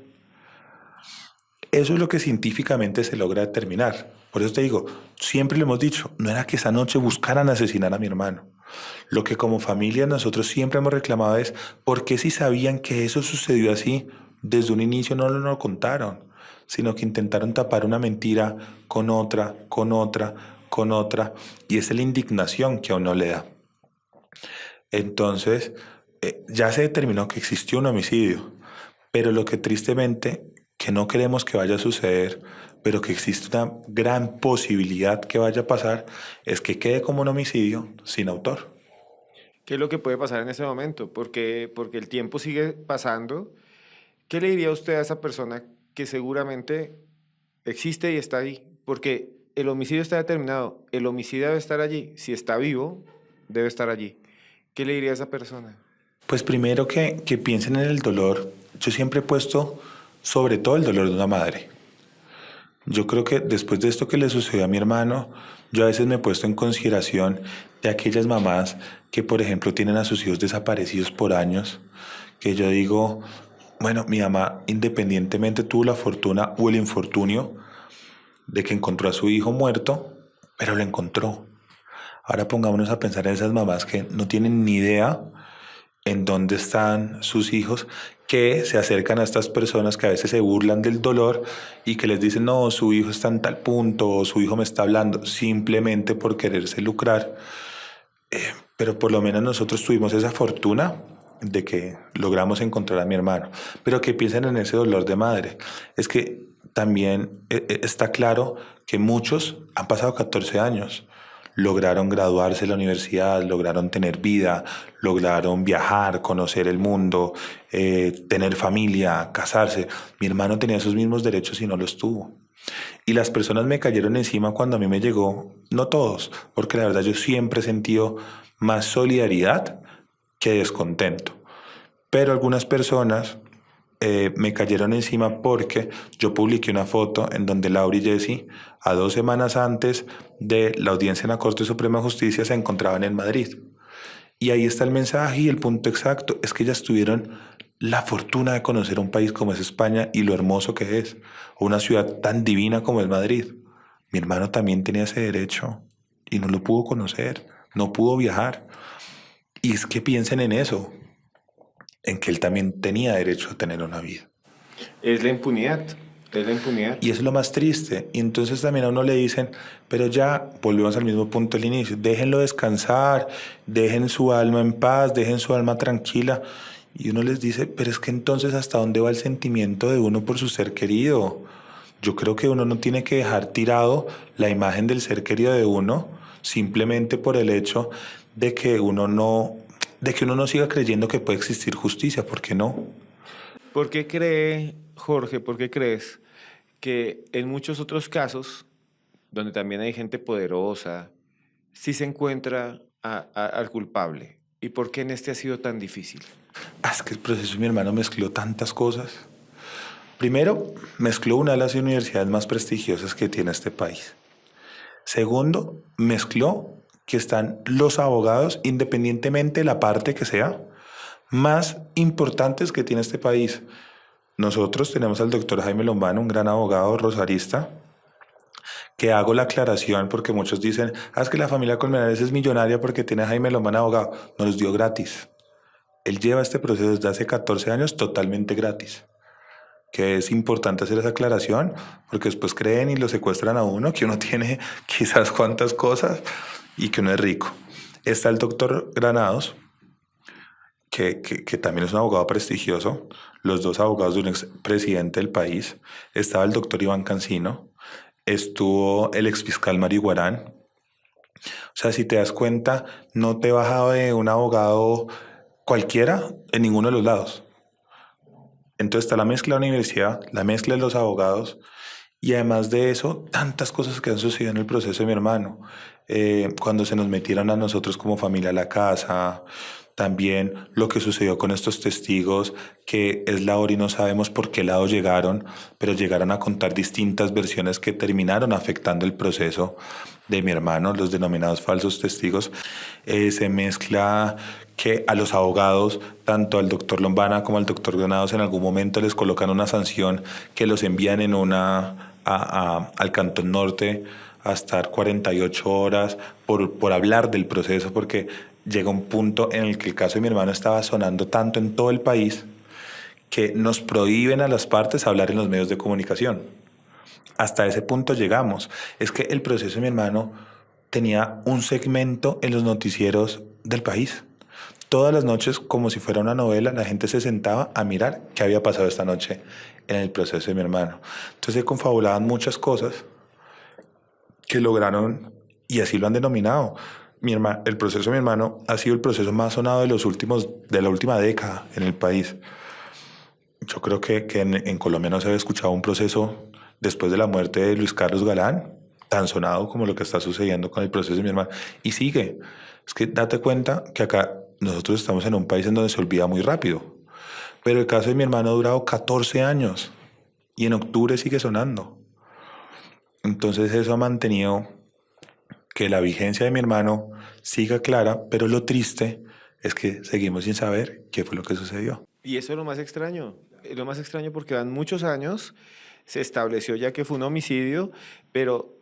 Speaker 1: Eso es lo que científicamente se logra determinar. Por eso te digo, siempre le hemos dicho, no era que esa noche buscaran asesinar a mi hermano. Lo que como familia nosotros siempre hemos reclamado es, ¿por qué si sabían que eso sucedió así, desde un inicio no lo contaron? Sino que intentaron tapar una mentira con otra, con otra, con otra. Y esa es la indignación que a uno le da. Entonces, ya se determinó que existió un homicidio, pero lo que tristemente, que no queremos que vaya a suceder, pero que existe una gran posibilidad que vaya a pasar, es que quede como un homicidio sin autor.
Speaker 2: ¿Qué es lo que puede pasar en ese momento? Porque el tiempo sigue pasando. ¿Qué le diría usted a esa persona que seguramente existe y está ahí? Porque el homicidio está determinado, el homicida debe estar allí. Si está vivo, debe estar allí. ¿Qué le diría a esa persona?
Speaker 1: Pues primero que piensen en el dolor. Yo siempre he puesto sobre todo el dolor de una madre. Yo creo que después de esto que le sucedió a mi hermano, yo a veces me he puesto en consideración de aquellas mamás que, por ejemplo, tienen a sus hijos desaparecidos por años, que yo digo, bueno, mi mamá independientemente tuvo la fortuna o el infortunio de que encontró a su hijo muerto, pero lo encontró. Ahora pongámonos a pensar en esas mamás que no tienen ni idea en dónde están sus hijos, que se acercan a estas personas que a veces se burlan del dolor y que les dicen, no, su hijo está en tal punto, o su hijo me está hablando, simplemente por quererse lucrar. Pero por lo menos nosotros tuvimos esa fortuna de que logramos encontrar a mi hermano. Pero que piensen en ese dolor de madre. Es que también está claro que muchos han pasado 14 años. Lograron graduarse de la universidad, lograron tener vida, lograron viajar, conocer el mundo, tener familia, casarse. Mi hermano tenía esos mismos derechos y no los tuvo. Y las personas me cayeron encima cuando a mí me llegó, no todos, porque la verdad yo siempre he sentido más solidaridad que descontento. Pero algunas personas me cayeron encima porque yo publiqué una foto en donde Laura y Jessy, a 2 semanas antes de la audiencia en la Corte Suprema de Justicia, se encontraban en Madrid. Y ahí está el mensaje y el punto exacto, es que ellas tuvieron la fortuna de conocer un país como es España y lo hermoso que es, o una ciudad tan divina como es Madrid. Mi hermano también tenía ese derecho y no lo pudo conocer, no pudo viajar. Y es que piensen en eso, en que él también tenía derecho a tener una vida.
Speaker 2: Es la impunidad, es la impunidad.
Speaker 1: Y eso es lo más triste. Y entonces también a uno le dicen, pero ya volvemos al mismo punto del inicio, déjenlo descansar, dejen su alma en paz, dejen su alma tranquila. Y uno les dice, pero es que entonces ¿hasta dónde va el sentimiento de uno por su ser querido? Yo creo que uno no tiene que dejar tirado la imagen del ser querido de uno simplemente por el hecho de que uno no siga creyendo que puede existir justicia, ¿por qué no?
Speaker 2: ¿Por qué cree, Jorge, por qué crees que en muchos otros casos, donde también hay gente poderosa, sí se encuentra al culpable? ¿Y por qué en este ha sido tan difícil?
Speaker 1: Es que el proceso de mi hermano mezcló tantas cosas. Primero, mezcló una de las universidades más prestigiosas que tiene este país. Segundo, mezcló que están los abogados, independientemente de la parte que sea, más importantes que tiene este país. Nosotros tenemos al doctor Jaime Lombana, un gran abogado rosarista, que hago la aclaración porque muchos dicen, es que la familia Colmenares es millonaria porque tiene a Jaime Lomana abogado. Nos los dio gratis. Él lleva este proceso desde hace 14 años totalmente gratis. Que es importante hacer esa aclaración porque después creen y lo secuestran a uno, que uno tiene quizás cuantas cosas y que uno es rico. Está el doctor Granados, que también es un abogado prestigioso, los dos abogados de un expresidente del país. Estaba el doctor Iván Cancino, estuvo el exfiscal Mariguarán. O sea, si te das cuenta, no te he bajado de un abogado cualquiera en ninguno de los lados. Entonces está la mezcla de la universidad, la mezcla de los abogados y además de eso, tantas cosas que han sucedido en el proceso de mi hermano. Cuando se nos metieron a nosotros como familia a la casa, también lo que sucedió con estos testigos, que es la hora y no sabemos por qué lado llegaron, pero llegaron a contar distintas versiones que terminaron afectando el proceso de mi hermano, los denominados falsos testigos. Se mezcla que a los abogados, tanto al doctor Lombana como al doctor Granados, en algún momento les colocan una sanción que los envían en al Cantón Norte a estar 48 horas por hablar del proceso, porque llega un punto en el que el caso de mi hermano estaba sonando tanto en todo el país que nos prohíben a las partes hablar en los medios de comunicación. Hasta ese punto llegamos. Es que el proceso de mi hermano tenía un segmento en los noticieros del país. Todas las noches, como si fuera una novela, la gente se sentaba a mirar qué había pasado esta noche en el proceso de mi hermano. Entonces se confabulaban muchas cosas que lograron, y así lo han denominado. El proceso de mi hermano ha sido el proceso más sonado de la última década en el país. Yo creo que en Colombia no se había escuchado un proceso después de la muerte de Luis Carlos Galán tan sonado como lo que está sucediendo con el proceso de mi hermano. Y sigue. Es que date cuenta que acá nosotros estamos en un país en donde se olvida muy rápido. Pero el caso de mi hermano ha durado 14 años y en octubre sigue sonando. Entonces eso ha mantenido que la vigencia de mi hermano siga clara, pero lo triste es que seguimos sin saber qué fue lo que sucedió.
Speaker 2: Y eso es lo más extraño. Es lo más extraño porque dan muchos años, se estableció ya que fue un homicidio, pero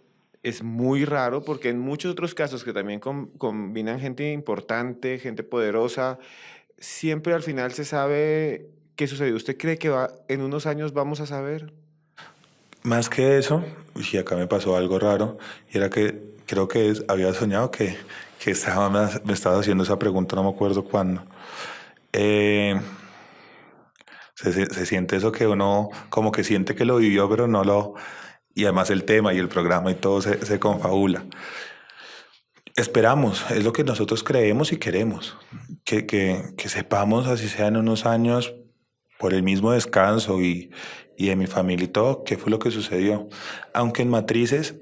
Speaker 2: es muy raro porque en muchos otros casos que también combinan gente importante, gente poderosa, siempre al final se sabe qué sucedió. ¿Usted cree que en unos años vamos a saber?
Speaker 1: Más que eso, y acá me pasó algo raro, y era que creo que había soñado que me estaba haciendo esa pregunta, no me acuerdo cuándo. Se siente eso que uno como que siente que lo vivió, pero no lo... Y además el tema y el programa y todo se confabula. Esperamos, es lo que nosotros creemos y queremos, que sepamos, así sea en unos años, por el mismo descanso y de mi familia y todo, qué fue lo que sucedió. Aunque en matrices,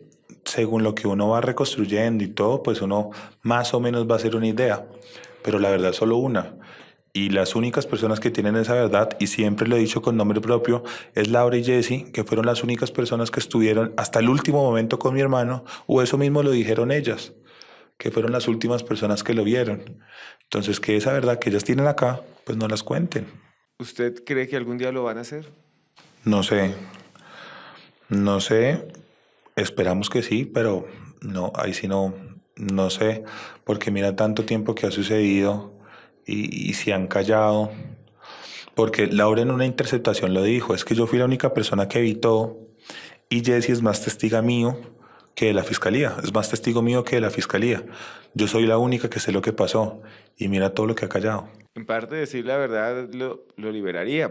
Speaker 1: según lo que uno va reconstruyendo y todo, pues uno más o menos va a hacer una idea, pero la verdad es solo una. Y las únicas personas que tienen esa verdad, y siempre lo he dicho con nombre propio, es Laura y Jessie, que fueron las únicas personas que estuvieron hasta el último momento con mi hermano, o eso mismo lo dijeron ellas, que fueron las últimas personas que lo vieron. Entonces, que esa verdad que ellas tienen acá, pues no las cuenten.
Speaker 2: ¿Usted cree que algún día lo van a hacer?
Speaker 1: No sé, esperamos que sí, pero no, ahí sí no sé, porque mira tanto tiempo que ha sucedido y se han callado. Porque Laura en una interceptación lo dijo, es que yo fui la única persona que evitó y Jessie es más testiga mío que de la fiscalía, es más testigo mío que de la fiscalía. Yo soy la única que sé lo que pasó y mira todo lo que ha callado.
Speaker 2: En parte, decir la verdad lo liberaría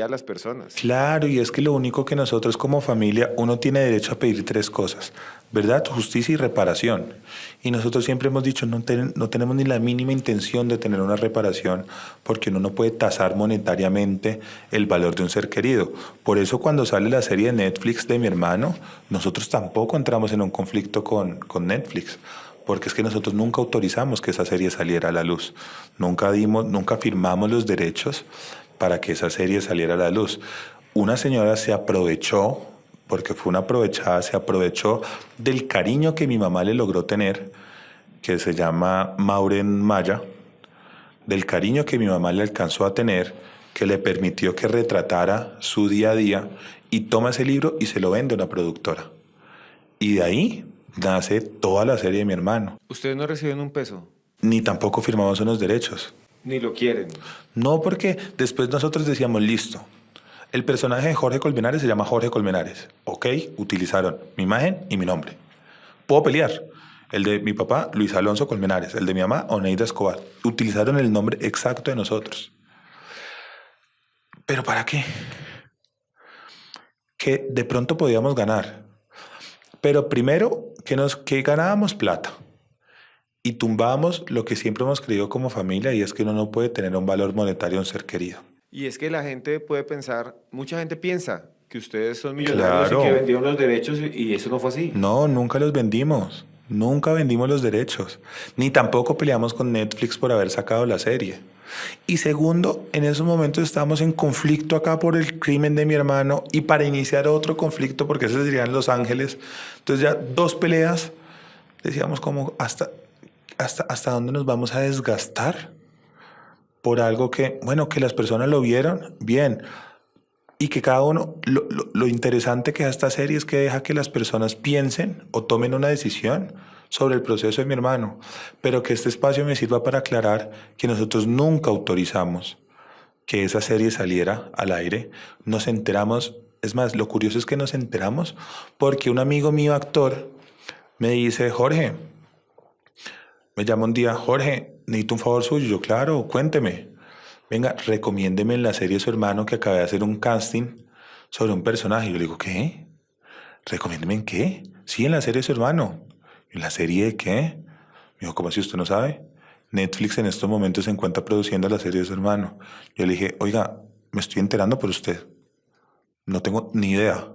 Speaker 2: a las personas.
Speaker 1: Claro, y es que lo único que nosotros como familia, uno tiene derecho a pedir tres cosas, verdad, justicia y reparación. Y nosotros siempre hemos dicho, no tenemos ni la mínima intención de tener una reparación, porque uno no puede tasar monetariamente el valor de un ser querido. Por eso cuando sale la serie de Netflix de mi hermano, nosotros tampoco entramos en un conflicto con Netflix. Porque es que nosotros nunca autorizamos que esa serie saliera a la luz. Nunca firmamos los derechos para que esa serie saliera a la luz. Una señora se aprovechó, porque fue una aprovechada, se aprovechó del cariño que mi mamá le logró tener, que se llama Maureen Maya, del cariño que mi mamá le alcanzó a tener, que le permitió que retratara su día a día, y toma ese libro y se lo vende a una productora. Y de ahí nace toda la serie de mi hermano.
Speaker 2: Ustedes no reciben un peso,
Speaker 1: Ni tampoco firmamos unos derechos.
Speaker 2: ni lo quieren.
Speaker 1: No, porque después nosotros decíamos, listo, el personaje de Jorge Colmenares se llama Jorge Colmenares. Ok, utilizaron mi imagen y mi nombre. Puedo pelear. El de mi papá, Luis Alonso Colmenares. El de mi mamá, Oneida Escobar. Utilizaron el nombre exacto de nosotros. ¿Pero para qué? Que de pronto podíamos ganar. Pero primero que ganábamos plata. Y tumbábamos lo que siempre hemos creído como familia, y es que uno no puede tener un valor monetario en un ser querido.
Speaker 2: Y es que la gente puede pensar, mucha gente piensa que ustedes son millonarios
Speaker 1: Claro.
Speaker 2: y que vendieron los derechos y eso no fue así.
Speaker 1: No, nunca los vendimos. Nunca vendimos los derechos. Ni tampoco peleamos con Netflix por haber sacado la serie. Y segundo, en esos momentos estábamos en conflicto acá por el crimen de mi hermano, y para iniciar otro conflicto, porque ese sería en Los Ángeles. Entonces ya 2 peleas, decíamos como hasta dónde nos vamos a desgastar por algo que, bueno, que las personas lo vieron bien. Y que cada uno, lo interesante que es esta serie es que deja que las personas piensen o tomen una decisión sobre el proceso de mi hermano, pero que este espacio me sirva para aclarar que nosotros nunca autorizamos que esa serie saliera al aire. Nos enteramos, es más, lo curioso es que nos enteramos porque un amigo mío, actor, me dice, Jorge, me llama un día, Jorge, necesito un favor suyo. Yo, claro, cuénteme. Venga, recomiéndeme en la serie de su hermano, que acabé de hacer un casting sobre un personaje. Yo le digo, ¿qué? ¿Recomiéndeme en qué? Sí, en la serie de su hermano. ¿En la serie de qué? Me dijo, ¿cómo si usted no sabe? Netflix en estos momentos se encuentra produciendo la serie de su hermano. Yo le dije, oiga, me estoy enterando por usted. No tengo ni idea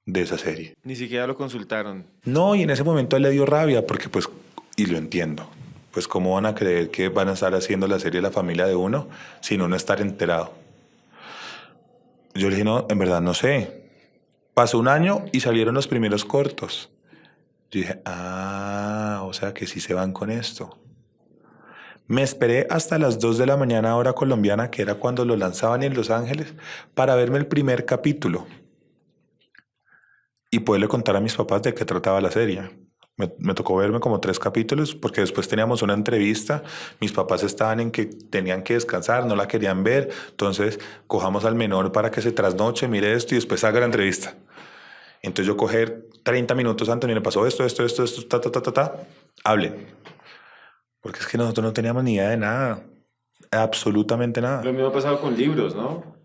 Speaker 1: de esa serie.
Speaker 2: Ni siquiera lo consultaron.
Speaker 1: No, y en ese momento él le dio rabia porque pues, y lo entiendo, pues cómo van a creer que van a estar haciendo la serie de la familia de uno sin uno estar enterado. Yo le dije, no, en verdad no sé. Pasó un año y salieron los primeros cortos. Yo dije, o sea que sí se van con esto. Me esperé hasta las 2 de la mañana hora colombiana, que era cuando lo lanzaban en Los Ángeles, para verme el primer capítulo y poderle contar a mis papás de qué trataba la serie. Me tocó verme como 3 capítulos porque después teníamos una entrevista. Mis papás estaban en que tenían que descansar, no la querían ver. Entonces, cojamos al menor para que se trasnoche, mire esto y después haga la entrevista. Entonces yo coger 30 minutos antes, mire, pasó esto, hablen. Porque es que nosotros no teníamos ni idea de nada. Absolutamente nada.
Speaker 2: Lo mismo ha pasado con libros, ¿no?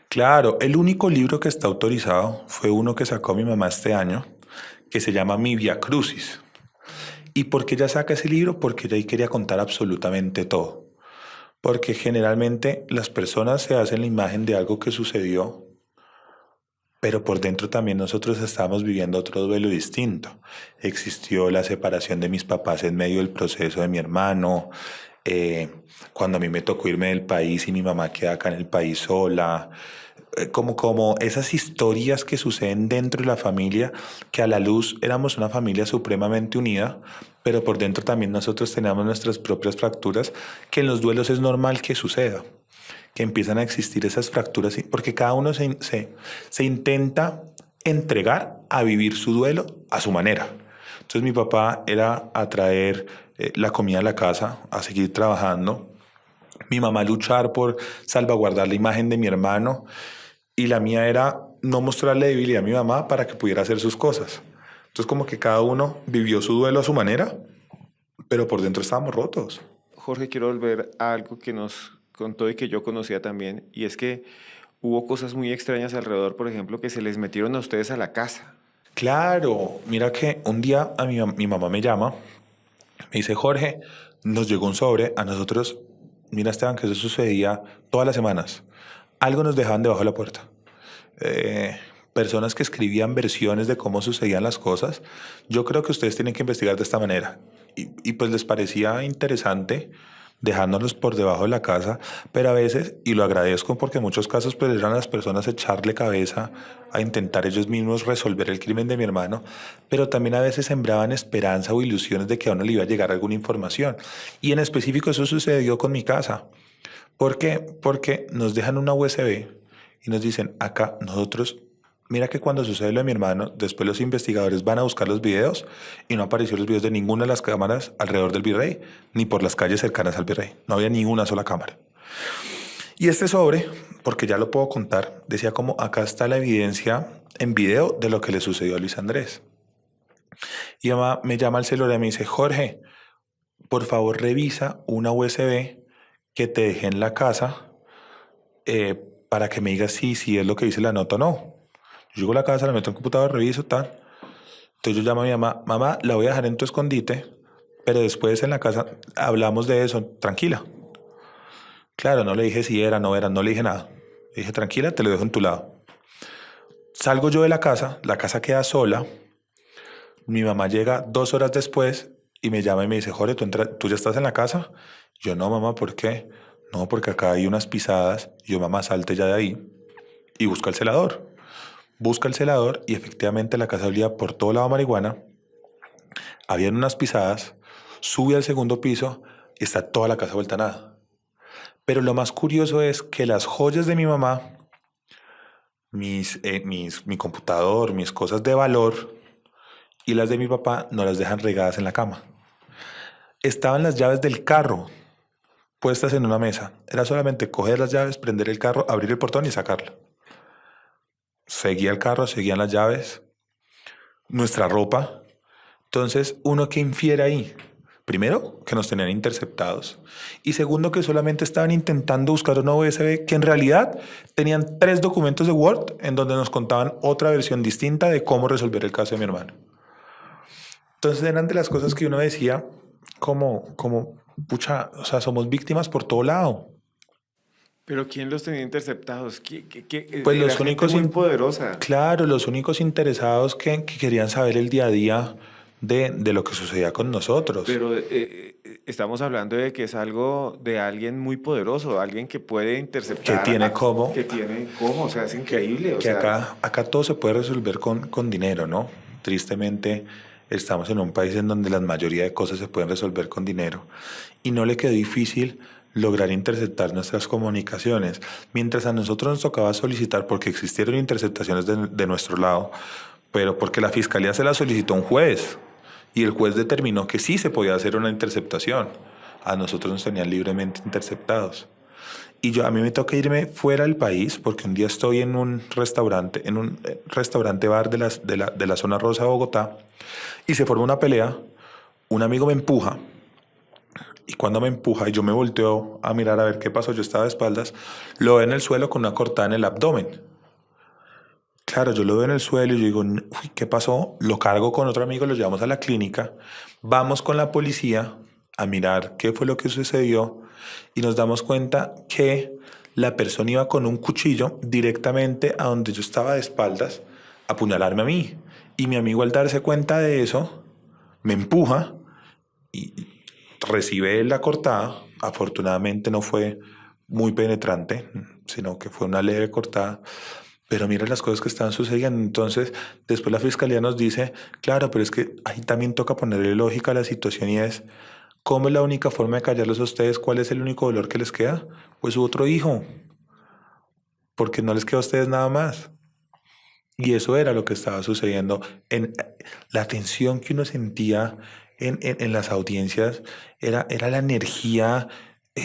Speaker 1: Claro, el único libro que está autorizado fue uno que sacó mi mamá este año, que se llama Mi Via Crucis. ¿Y por qué ella saca ese libro? Porque ella ahí quería contar absolutamente todo. Porque generalmente las personas se hacen la imagen de algo que sucedió, pero por dentro también nosotros estábamos viviendo otro duelo distinto. Existió la separación de mis papás en medio del proceso de mi hermano, cuando a mí me tocó irme del país y mi mamá queda acá en el país sola, como esas historias que suceden dentro de la familia, que a la luz éramos una familia supremamente unida, pero por dentro también nosotros teníamos nuestras propias fracturas, que en los duelos es normal que suceda, que empiezan a existir esas fracturas, porque cada uno se intenta entregar a vivir su duelo a su manera. Entonces mi papá era a traer la comida a la casa, a seguir trabajando. Mi mamá luchar por salvaguardar la imagen de mi hermano, y la mía era no mostrarle debilidad a mi mamá para que pudiera hacer sus cosas. Entonces como que cada uno vivió su duelo a su manera, pero por dentro estábamos rotos.
Speaker 2: Jorge, quiero volver a algo que nos contó y que yo conocía también, y es que hubo cosas muy extrañas alrededor, por ejemplo, que se les metieron a ustedes a la casa.
Speaker 1: Claro, mira que un día mi mamá me llama, me dice, Jorge, nos llegó un sobre a nosotros. Mira, Esteban, que eso sucedía todas las semanas. Algo nos dejaban debajo de la puerta. Personas que escribían versiones de cómo sucedían las cosas. Yo creo que ustedes tienen que investigar de esta manera. Y pues les parecía interesante dejándolos por debajo de la casa, pero a veces, y lo agradezco porque en muchos casos pues eran las personas echarle cabeza a intentar ellos mismos resolver el crimen de mi hermano, pero también a veces sembraban esperanza o ilusiones de que a uno le iba a llegar alguna información. Y en específico eso sucedió con mi casa. ¿Por qué? Porque nos dejan una USB y nos dicen, acá nosotros Mira que cuando sucede lo de mi hermano, después los investigadores van a buscar los videos y no apareció los videos de ninguna de las cámaras alrededor del Virrey, ni por las calles cercanas al Virrey. No había ni una sola cámara. Y este sobre, porque ya lo puedo contar, decía como acá está la evidencia en video de lo que le sucedió a Luis Andrés. Y mamá me llama al celular y me dice, Jorge, por favor revisa una USB que te dejé en la casa para que me digas si es lo que dice la nota o no. Yo llego a la casa, la meto en el computador, reviso, tal. Entonces yo llamo a mi mamá, mamá, la voy a dejar en tu escondite, pero después en la casa hablamos de eso, tranquila. Claro, no le dije si era, no era, no le dije nada. Le dije, tranquila, te lo dejo en tu lado. Salgo yo de la casa queda sola. Mi mamá llega 2 horas después y me llama y me dice, Jorge, ¿tú ya estás en la casa? Yo, no, mamá, ¿por qué? No, porque acá hay unas pisadas. Y yo, mamá, salte ya de ahí y busca el celador. Busca el celador y efectivamente la casa olía por todo lado a marihuana. Habían unas pisadas. Sube al segundo piso y está toda la casa vuelta a nada. Pero lo más curioso es que las joyas de mi mamá, mi computador, mis cosas de valor y las de mi papá no las dejan regadas en la cama. Estaban las llaves del carro puestas en una mesa. Era solamente coger las llaves, prender el carro, abrir el portón y sacarla. Seguía el carro, seguían las llaves, nuestra ropa. Entonces, uno que infiere ahí. Primero, que nos tenían interceptados. Y segundo, que solamente estaban intentando buscar una USB que en realidad tenían 3 documentos de Word en donde nos contaban otra versión distinta de cómo resolver el caso de mi hermano. Entonces eran de las cosas que uno decía pucha, o sea, somos víctimas por todo lado.
Speaker 2: Pero ¿quién los tenía interceptados?
Speaker 1: Pues
Speaker 2: Era
Speaker 1: los
Speaker 2: gente
Speaker 1: únicos,
Speaker 2: muy poderosa.
Speaker 1: claro, los únicos interesados que querían saber el día a día de lo que sucedía con nosotros.
Speaker 2: Pero estamos hablando de que es algo de alguien muy poderoso, alguien que puede
Speaker 1: Que
Speaker 2: interceptar,
Speaker 1: tiene cómo,
Speaker 2: que tiene cómo, o sea, es increíble, o
Speaker 1: que
Speaker 2: sea,
Speaker 1: acá todo se puede resolver con dinero, ¿no? Tristemente, estamos en un país en donde la mayoría de cosas se pueden resolver con dinero. Y no le quedó difícil lograr interceptar nuestras comunicaciones. Mientras a nosotros nos tocaba solicitar, porque existieron interceptaciones de nuestro lado, pero porque la fiscalía se la solicitó a un juez y el juez determinó que sí se podía hacer una interceptación. A nosotros nos tenían libremente interceptados. Y a mí me toca irme fuera del país porque un día estoy en un restaurante bar de la zona rosa de Bogotá y se forma una pelea. Un amigo me empuja y cuando me empuja y yo me volteo a mirar a ver qué pasó, yo estaba de espaldas, lo veo en el suelo con una cortada en el abdomen. Claro, yo lo veo en el suelo y yo digo, uy, ¿qué pasó? Lo cargo con otro amigo, lo llevamos a la clínica, vamos con la policía a mirar qué fue lo que sucedió y nos damos cuenta que la persona iba con un cuchillo directamente a donde yo estaba de espaldas a apuñalarme a mí. Y mi amigo al darse cuenta de eso me empuja y recibe la cortada. Afortunadamente no fue muy penetrante, sino que fue una leve cortada. Pero mira las cosas que están sucediendo. Entonces, después la fiscalía nos dice, claro, pero es que ahí también toca ponerle lógica a la situación y es, ¿cómo es la única forma de callarlos a ustedes? ¿Cuál es el único dolor que les queda? Pues su otro hijo, porque no les queda a ustedes nada más. Y eso era lo que estaba sucediendo. La tensión que uno sentía en las audiencias era la energía,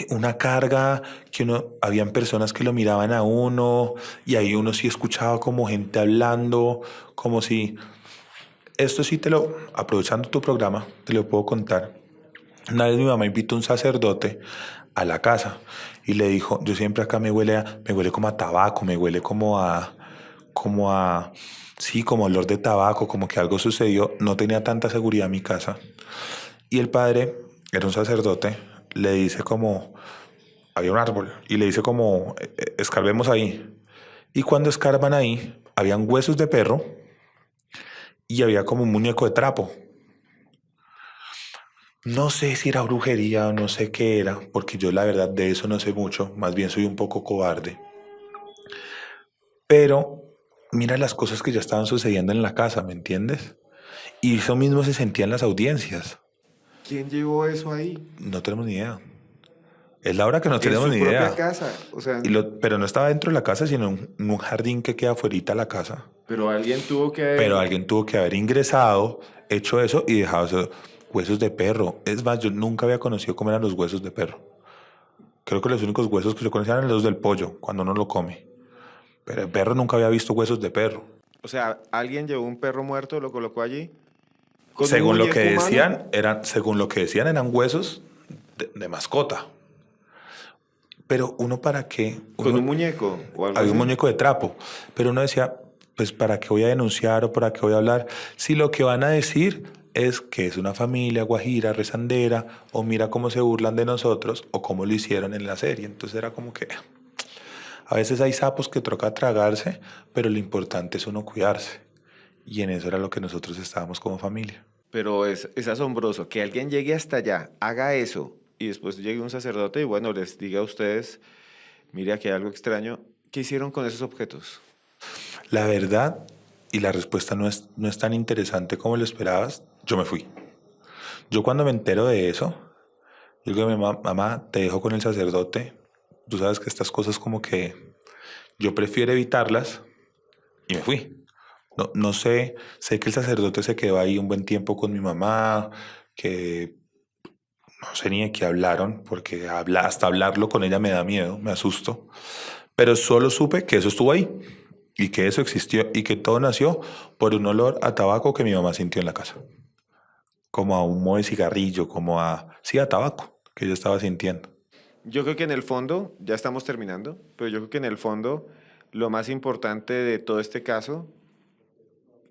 Speaker 1: una carga que habían personas que lo miraban a uno y ahí uno sí escuchaba como gente hablando, como si, esto sí aprovechando tu programa, te lo puedo contar. Una vez mi mamá invitó a un sacerdote a la casa y le dijo, yo siempre acá me huele como a tabaco, me huele sí, como olor de tabaco, como que algo sucedió, no tenía tanta seguridad en mi casa. Y el padre, era un sacerdote, le dice como, había un árbol, y le dice como, escarbemos ahí. Y cuando escarban ahí, habían huesos de perro y había como un muñeco de trapo. No sé si era brujería o no sé qué era, porque yo la verdad de eso no sé mucho, más bien soy un poco cobarde. Pero mira las cosas que ya estaban sucediendo en la casa, ¿me entiendes? Y eso mismo se sentía en las audiencias.
Speaker 2: ¿quién llevó eso ahí?
Speaker 1: No tenemos ni idea. Es la hora que no
Speaker 2: En
Speaker 1: tenemos
Speaker 2: su
Speaker 1: ni
Speaker 2: propia
Speaker 1: idea.
Speaker 2: casa. O sea,
Speaker 1: Pero no estaba dentro de la casa, sino en un jardín que queda afuera de la casa.
Speaker 2: pero alguien tuvo
Speaker 1: Pero
Speaker 2: que...
Speaker 1: alguien tuvo que haber ingresado, hecho eso y dejado esos huesos de perro. Es más, yo nunca había conocido cómo eran los huesos de perro. Creo que los únicos huesos que yo conocía eran los del pollo, cuando uno lo come. Pero el perro nunca había visto huesos de perro.
Speaker 2: O sea, alguien llevó un perro muerto, lo colocó allí, con un
Speaker 1: Según lo que
Speaker 2: muñeco humano,
Speaker 1: según lo que decían, eran huesos de mascota. Pero uno para qué,
Speaker 2: con un
Speaker 1: uno,
Speaker 2: muñeco o algo
Speaker 1: había un
Speaker 2: así.
Speaker 1: muñeco de trapo, pero uno decía, pues para qué voy a denunciar o para qué voy a hablar, si lo que van a decir es que es una familia guajira, rezandera, o mira cómo se burlan de nosotros, o cómo lo hicieron en la serie. Entonces era como que a veces hay sapos que toca tragarse, pero lo importante es uno cuidarse. Y en eso era lo que nosotros estábamos como familia.
Speaker 2: Pero es asombroso que alguien llegue hasta allá, haga eso, y después llegue un sacerdote y bueno, les diga a ustedes, mire, aquí hay algo extraño. ¿Qué hicieron con esos objetos?
Speaker 1: La verdad, y la respuesta no es tan interesante como lo esperabas, yo me fui. Yo cuando me entero de eso, yo digo, mamá, te dejo con el sacerdote. Tú sabes que estas cosas como que yo prefiero evitarlas y me fui. No, no sé que el sacerdote se quedó ahí un buen tiempo con mi mamá, que no sé ni de qué hablaron, porque hasta hablarlo con ella me da miedo, me asusto. Pero solo supe que eso estuvo ahí y que eso existió y que todo nació por un olor a tabaco que mi mamá sintió en la casa. Como a humo de cigarrillo, sí, a tabaco que yo estaba sintiendo.
Speaker 2: Yo creo que en el fondo, ya estamos terminando, pero yo creo que en el fondo lo más importante de todo este caso,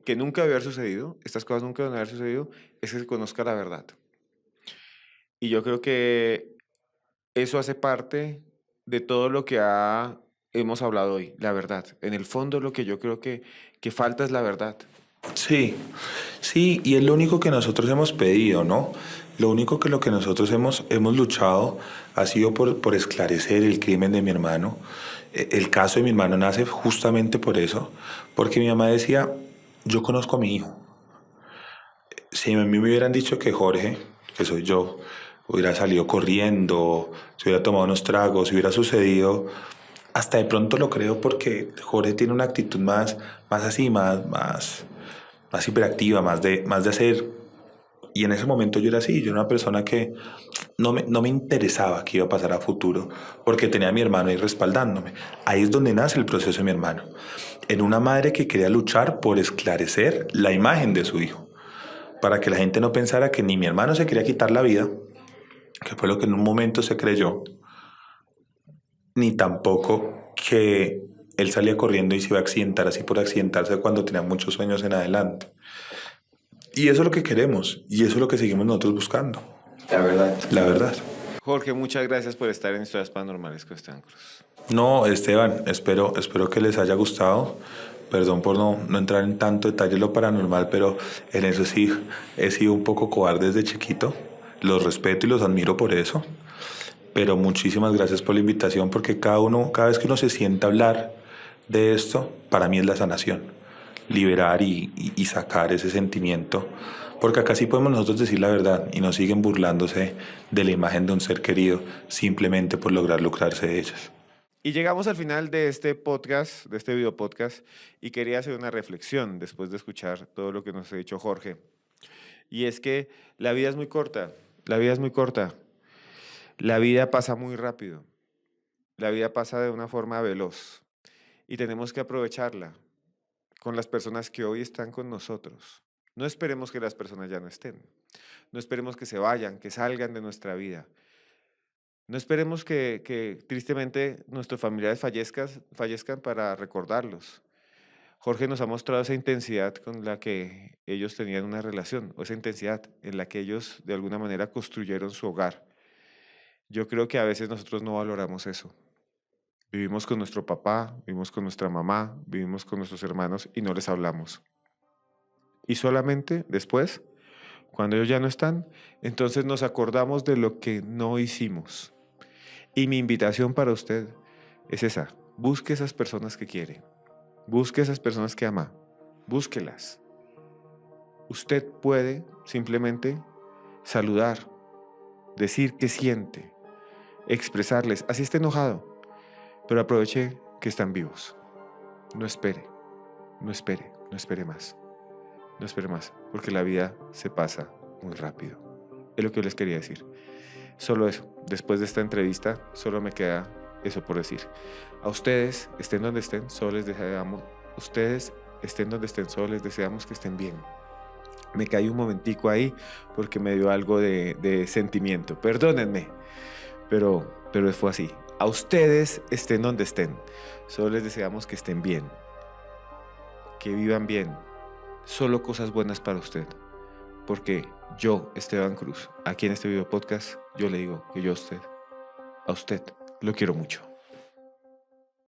Speaker 2: que nunca debe haber sucedido, estas cosas nunca deben haber sucedido, es que se conozca la verdad. Y yo creo que eso hace parte de todo lo que hemos hablado hoy, la verdad. En el fondo lo que yo creo que falta es la verdad.
Speaker 1: Sí, sí, y es lo único que nosotros hemos pedido, ¿no? Lo que nosotros hemos luchado ha sido por esclarecer el crimen de mi hermano. El caso de mi hermano nace justamente por eso, porque mi mamá decía, yo conozco a mi hijo. Si a mí me hubieran dicho que Jorge, que soy yo, hubiera salido corriendo, se hubiera tomado unos tragos, si hubiera sucedido, hasta de pronto lo creo porque Jorge tiene una actitud más así, más hiperactiva, más de hacer. Y en ese momento yo era así, yo era una persona que no me interesaba qué iba a pasar a futuro, porque tenía a mi hermano ahí respaldándome. Ahí es donde nace el proceso de mi hermano, en una madre que quería luchar por esclarecer la imagen de su hijo, para que la gente no pensara que ni mi hermano se quería quitar la vida, que fue lo que en un momento se creyó, ni tampoco que él salía corriendo y se iba a accidentar así por accidentarse cuando tenía muchos sueños en adelante. Y eso es lo que queremos y eso es lo que seguimos nosotros buscando.
Speaker 2: La verdad.
Speaker 1: La verdad.
Speaker 2: Jorge, muchas gracias por estar en Historias Paranormales con Esteban Cruz.
Speaker 1: No, Esteban, espero que les haya gustado. Perdón por no entrar en tanto detalle en lo paranormal, pero en eso sí he sido un poco cobarde desde chiquito. Los respeto y los admiro por eso. Pero muchísimas gracias por la invitación, porque cada vez que uno se sienta a hablar de esto, para mí es la sanación. Liberar y sacar ese sentimiento. Porque acá sí podemos nosotros decir la verdad y no siguen burlándose de la imagen de un ser querido simplemente por lograr lucrarse de ellas.
Speaker 2: Y llegamos al final de este podcast, de este video podcast, y quería hacer una reflexión después de escuchar todo lo que nos ha dicho Jorge. Y es que la vida es muy corta, la vida es muy corta. La vida pasa muy rápido, la vida pasa de una forma veloz y tenemos que aprovecharla con las personas que hoy están con nosotros. No esperemos que las personas ya no estén, no esperemos que se vayan, que salgan de nuestra vida. No esperemos que tristemente nuestros familiares fallezcan para recordarlos. Jorge nos ha mostrado esa intensidad con la que ellos tenían una relación, o esa intensidad en la que ellos de alguna manera construyeron su hogar. Yo creo que a veces nosotros no valoramos eso. Vivimos con nuestro papá, vivimos con nuestra mamá, vivimos con nuestros hermanos y no les hablamos. Y solamente después, cuando ellos ya no están, entonces nos acordamos de lo que no hicimos. Y mi invitación para usted es esa. Busque esas personas que quiere. Busque esas personas que ama. Búsquelas. Usted puede simplemente saludar, decir qué siente, expresarles, así esté enojado, pero aproveche que están vivos. No espere, no espere, no espere más. No espere más, porque la vida se pasa muy rápido. Es lo que yo les quería decir. Solo eso. Después de esta entrevista, solo me queda eso por decir. A ustedes, estén donde estén, solo les deseamos, ustedes estén donde estén, solo les deseamos que estén bien. Me caí un momentico ahí porque me dio algo de sentimiento. Perdónenme, pero fue así. A ustedes, estén donde estén, solo les deseamos que estén bien, que vivan bien. Solo cosas buenas para usted. Porque yo, Esteban Cruz, aquí en este video podcast, yo le digo que yo a usted lo quiero mucho.